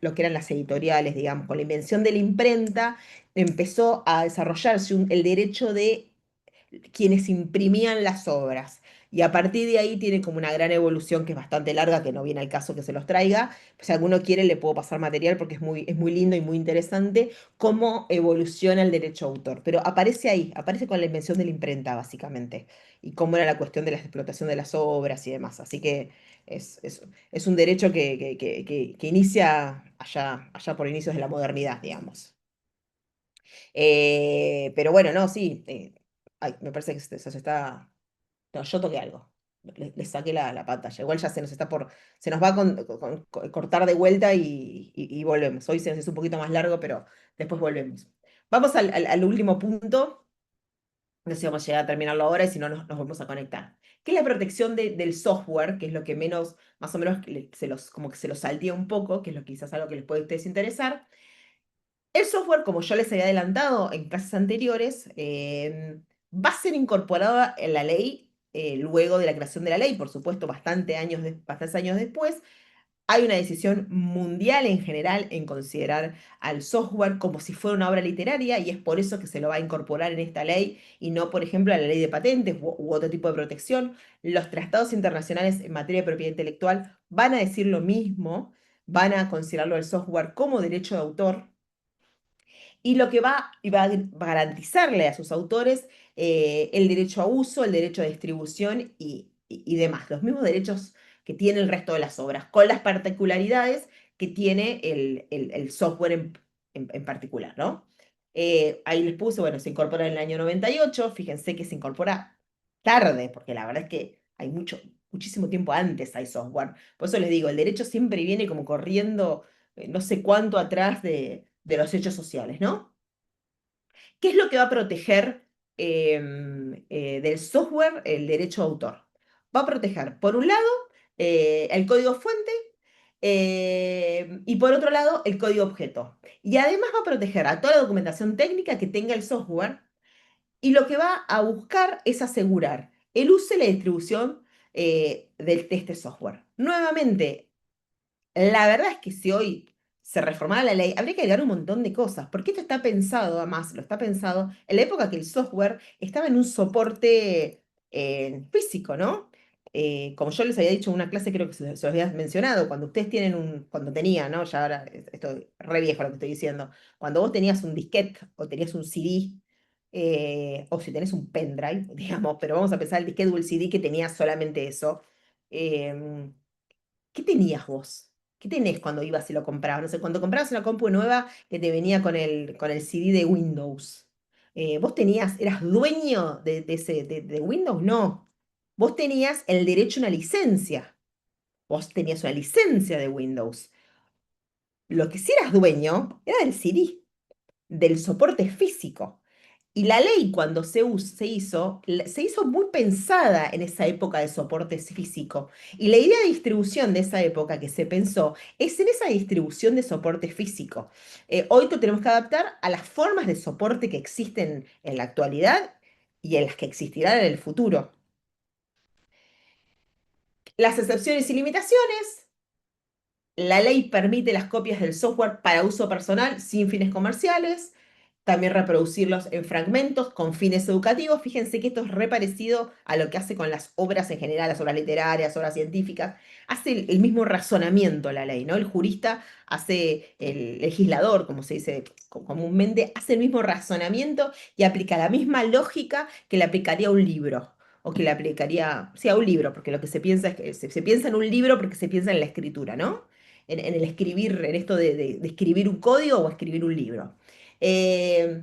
lo que eran las editoriales, digamos, con la invención de la imprenta empezó a desarrollarse el derecho de quienes imprimían las obras. Y a partir de ahí tiene como una gran evolución que es bastante larga, que no viene al caso que se los traiga. Si alguno quiere, le puedo pasar material porque es muy lindo y muy interesante cómo evoluciona el derecho a autor. Pero aparece ahí, aparece con la invención de la imprenta, básicamente, y cómo era la cuestión de la explotación de las obras y demás. Así que es, es, es un derecho que inicia allá por inicios de la modernidad, digamos. Pero bueno, no, sí. Ay, me parece que se está. No, yo toqué algo. Le saqué la pantalla. Igual ya se nos va a cortar de vuelta y volvemos. Hoy se nos hizo un poquito más largo, pero después volvemos. Vamos al último punto. No sé si vamos a llegar a terminarlo ahora y si no nos vamos a conectar. Que es la protección del software, que es lo que menos, más o menos, como que se los saltea un poco, que es lo quizás algo que les puede a ustedes interesar. El software, como yo les había adelantado en clases anteriores, va a ser incorporado en la ley luego de la creación de la ley, por supuesto, bastantes años después. Hay una decisión mundial en general en considerar al software como si fuera una obra literaria y es por eso que se lo va a incorporar en esta ley y no, por ejemplo, a la ley de patentes u otro tipo de protección. Los tratados internacionales en materia de propiedad intelectual van a decir lo mismo, van a considerarlo el software como derecho de autor y lo que va a garantizarle a sus autores el derecho a uso, el derecho a distribución y demás, los mismos derechos que tiene el resto de las obras, con las particularidades que tiene el software en particular, ¿no? Ahí les puse, bueno, se incorpora en el año 98, fíjense que se incorpora tarde, porque la verdad es que hay muchísimo tiempo antes hay software. Por eso les digo, el derecho siempre viene como corriendo no sé cuánto atrás de los hechos sociales, ¿no? ¿Qué es lo que va a proteger del software el derecho de autor? Va a proteger, por un lado, el código fuente y por otro lado, el código objeto. Y además va a proteger a toda la documentación técnica que tenga el software y lo que va a buscar es asegurar el uso y la distribución de este software. Nuevamente, la verdad es que si hoy se reformara la ley, habría que agregar un montón de cosas, porque esto está pensado, además, lo está pensado en la época que el software estaba en un soporte físico, ¿no? Como yo les había dicho en una clase, creo que se los había mencionado, cuando ustedes tienen cuando tenía, ¿no? Ya ahora, esto es re viejo lo que estoy diciendo, cuando vos tenías un disquete o tenías un CD, o si tenés un pendrive, digamos, pero vamos a pensar el disquete o el CD que tenía solamente eso. em, ¿Qué tenías vos? ¿Qué tenés cuando ibas y lo comprabas? No sé, cuando comprabas una compu nueva que te venía con el CD de Windows. ¿Vos eras dueño de Windows? No. Vos tenías el derecho a una licencia. Vos tenías una licencia de Windows. Lo que sí eras dueño era del CD, del soporte físico. Y la ley cuando se hizo muy pensada en esa época de soporte físico. Y la idea de distribución de esa época que se pensó es en esa distribución de soporte físico. Hoy lo tenemos que adaptar a las formas de soporte que existen en la actualidad y en las que existirán en el futuro. Las excepciones y limitaciones. La ley permite las copias del software para uso personal sin fines comerciales. también reproducirlos en fragmentos con fines educativos. Fíjense que esto es re parecido a lo que hace con las obras en general, las obras literarias, obras científicas. Hace el mismo razonamiento la ley, ¿no? El jurista hace, el legislador, como se dice comúnmente, hace el mismo razonamiento y aplica la misma lógica que le aplicaría a un libro. O que le aplicaría, sí, a un libro, porque lo que se piensa es que se piensa en un libro porque se piensa en la escritura, ¿no? En el escribir, en esto de escribir un código o escribir un libro. Eh,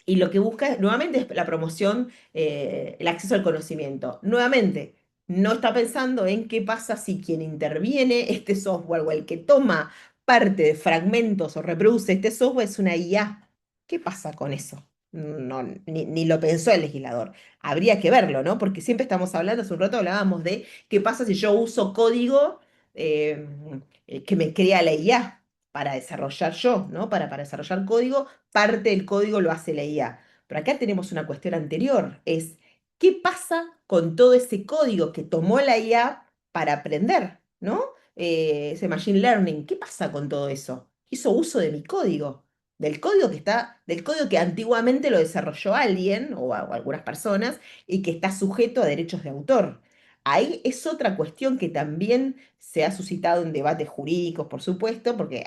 y lo que busca nuevamente es la promoción, el acceso al conocimiento. Nuevamente, no está pensando en qué pasa si quien interviene este software o el que toma parte de fragmentos o reproduce este software es una IA. ¿Qué pasa con eso? No, ni lo pensó el legislador. Habría que verlo, ¿no? Porque siempre estamos hablando, hace un rato hablábamos de qué pasa si yo uso código eh, que me crea la IA para desarrollar yo, ¿no? Para desarrollar código, parte del código lo hace la IA. Pero acá tenemos una cuestión anterior, es ¿qué pasa con todo ese código que tomó la IA para aprender, ¿no? Ese machine learning, ¿qué pasa con todo eso? Hizo uso de mi código, del código que antiguamente lo desarrolló alguien o algunas personas y que está sujeto a derechos de autor. Ahí es otra cuestión que también se ha suscitado en debates jurídicos, por supuesto, porque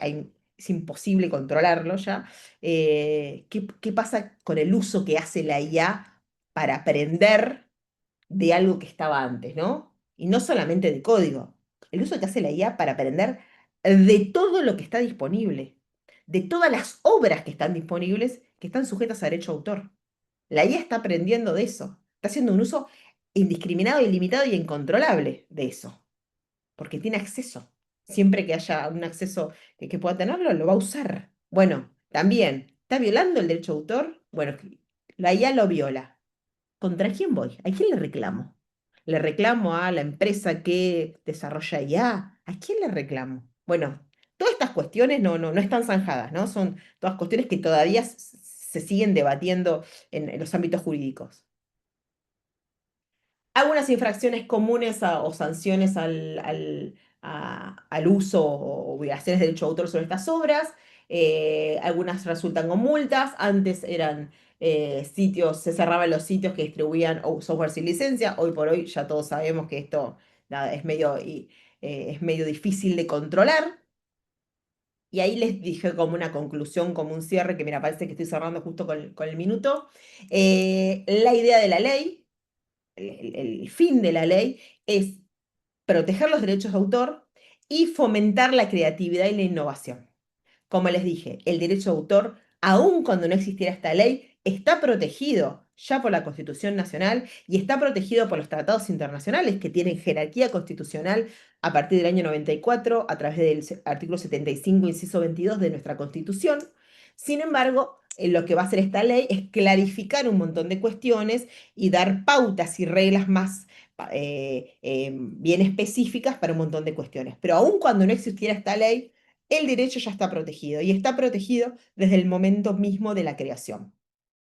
es imposible controlarlo ya. ¿Qué pasa con el uso que hace la IA para aprender de algo que estaba antes, ¿no? Y no solamente de código, el uso que hace la IA para aprender de todo lo que está disponible, de todas las obras que están disponibles, que están sujetas a derecho de autor. La IA está aprendiendo de eso, está haciendo un uso indiscriminado, ilimitado y incontrolable de eso porque tiene acceso. Siempre que haya un acceso que pueda tenerlo, lo va a usar. Bueno, también, ¿está violando el derecho de autor? Bueno, la IA lo viola. ¿Contra quién voy? ¿A quién le reclamo? ¿Le reclamo a la empresa que desarrolla IA? ¿A quién le reclamo? Bueno, todas estas cuestiones no están zanjadas, ¿no? Son todas cuestiones que todavía se siguen debatiendo en los ámbitos jurídicos. Algunas infracciones comunes o sanciones al uso o violaciones de derecho de autor sobre estas obras. Algunas resultan con multas. Antes eran sitios, se cerraban los sitios que distribuían software sin licencia. Hoy por hoy ya todos sabemos que esto nada, es medio difícil de controlar. Y ahí les dije como una conclusión, como un cierre, que mira, parece que estoy cerrando justo con el minuto. La idea de la ley el fin de la ley es proteger los derechos de autor y fomentar la creatividad y la innovación. Como les dije, el derecho de autor, aun cuando no existiera esta ley, está protegido ya por la Constitución Nacional y está protegido por los tratados internacionales que tienen jerarquía constitucional a partir del año 94 a través del artículo 75, inciso 22 de nuestra Constitución. Sin embargo, lo que va a hacer esta ley es clarificar un montón de cuestiones y dar pautas y reglas más bien específicas para un montón de cuestiones. Pero aun cuando no existiera esta ley, el derecho ya está protegido y está protegido desde el momento mismo de la creación.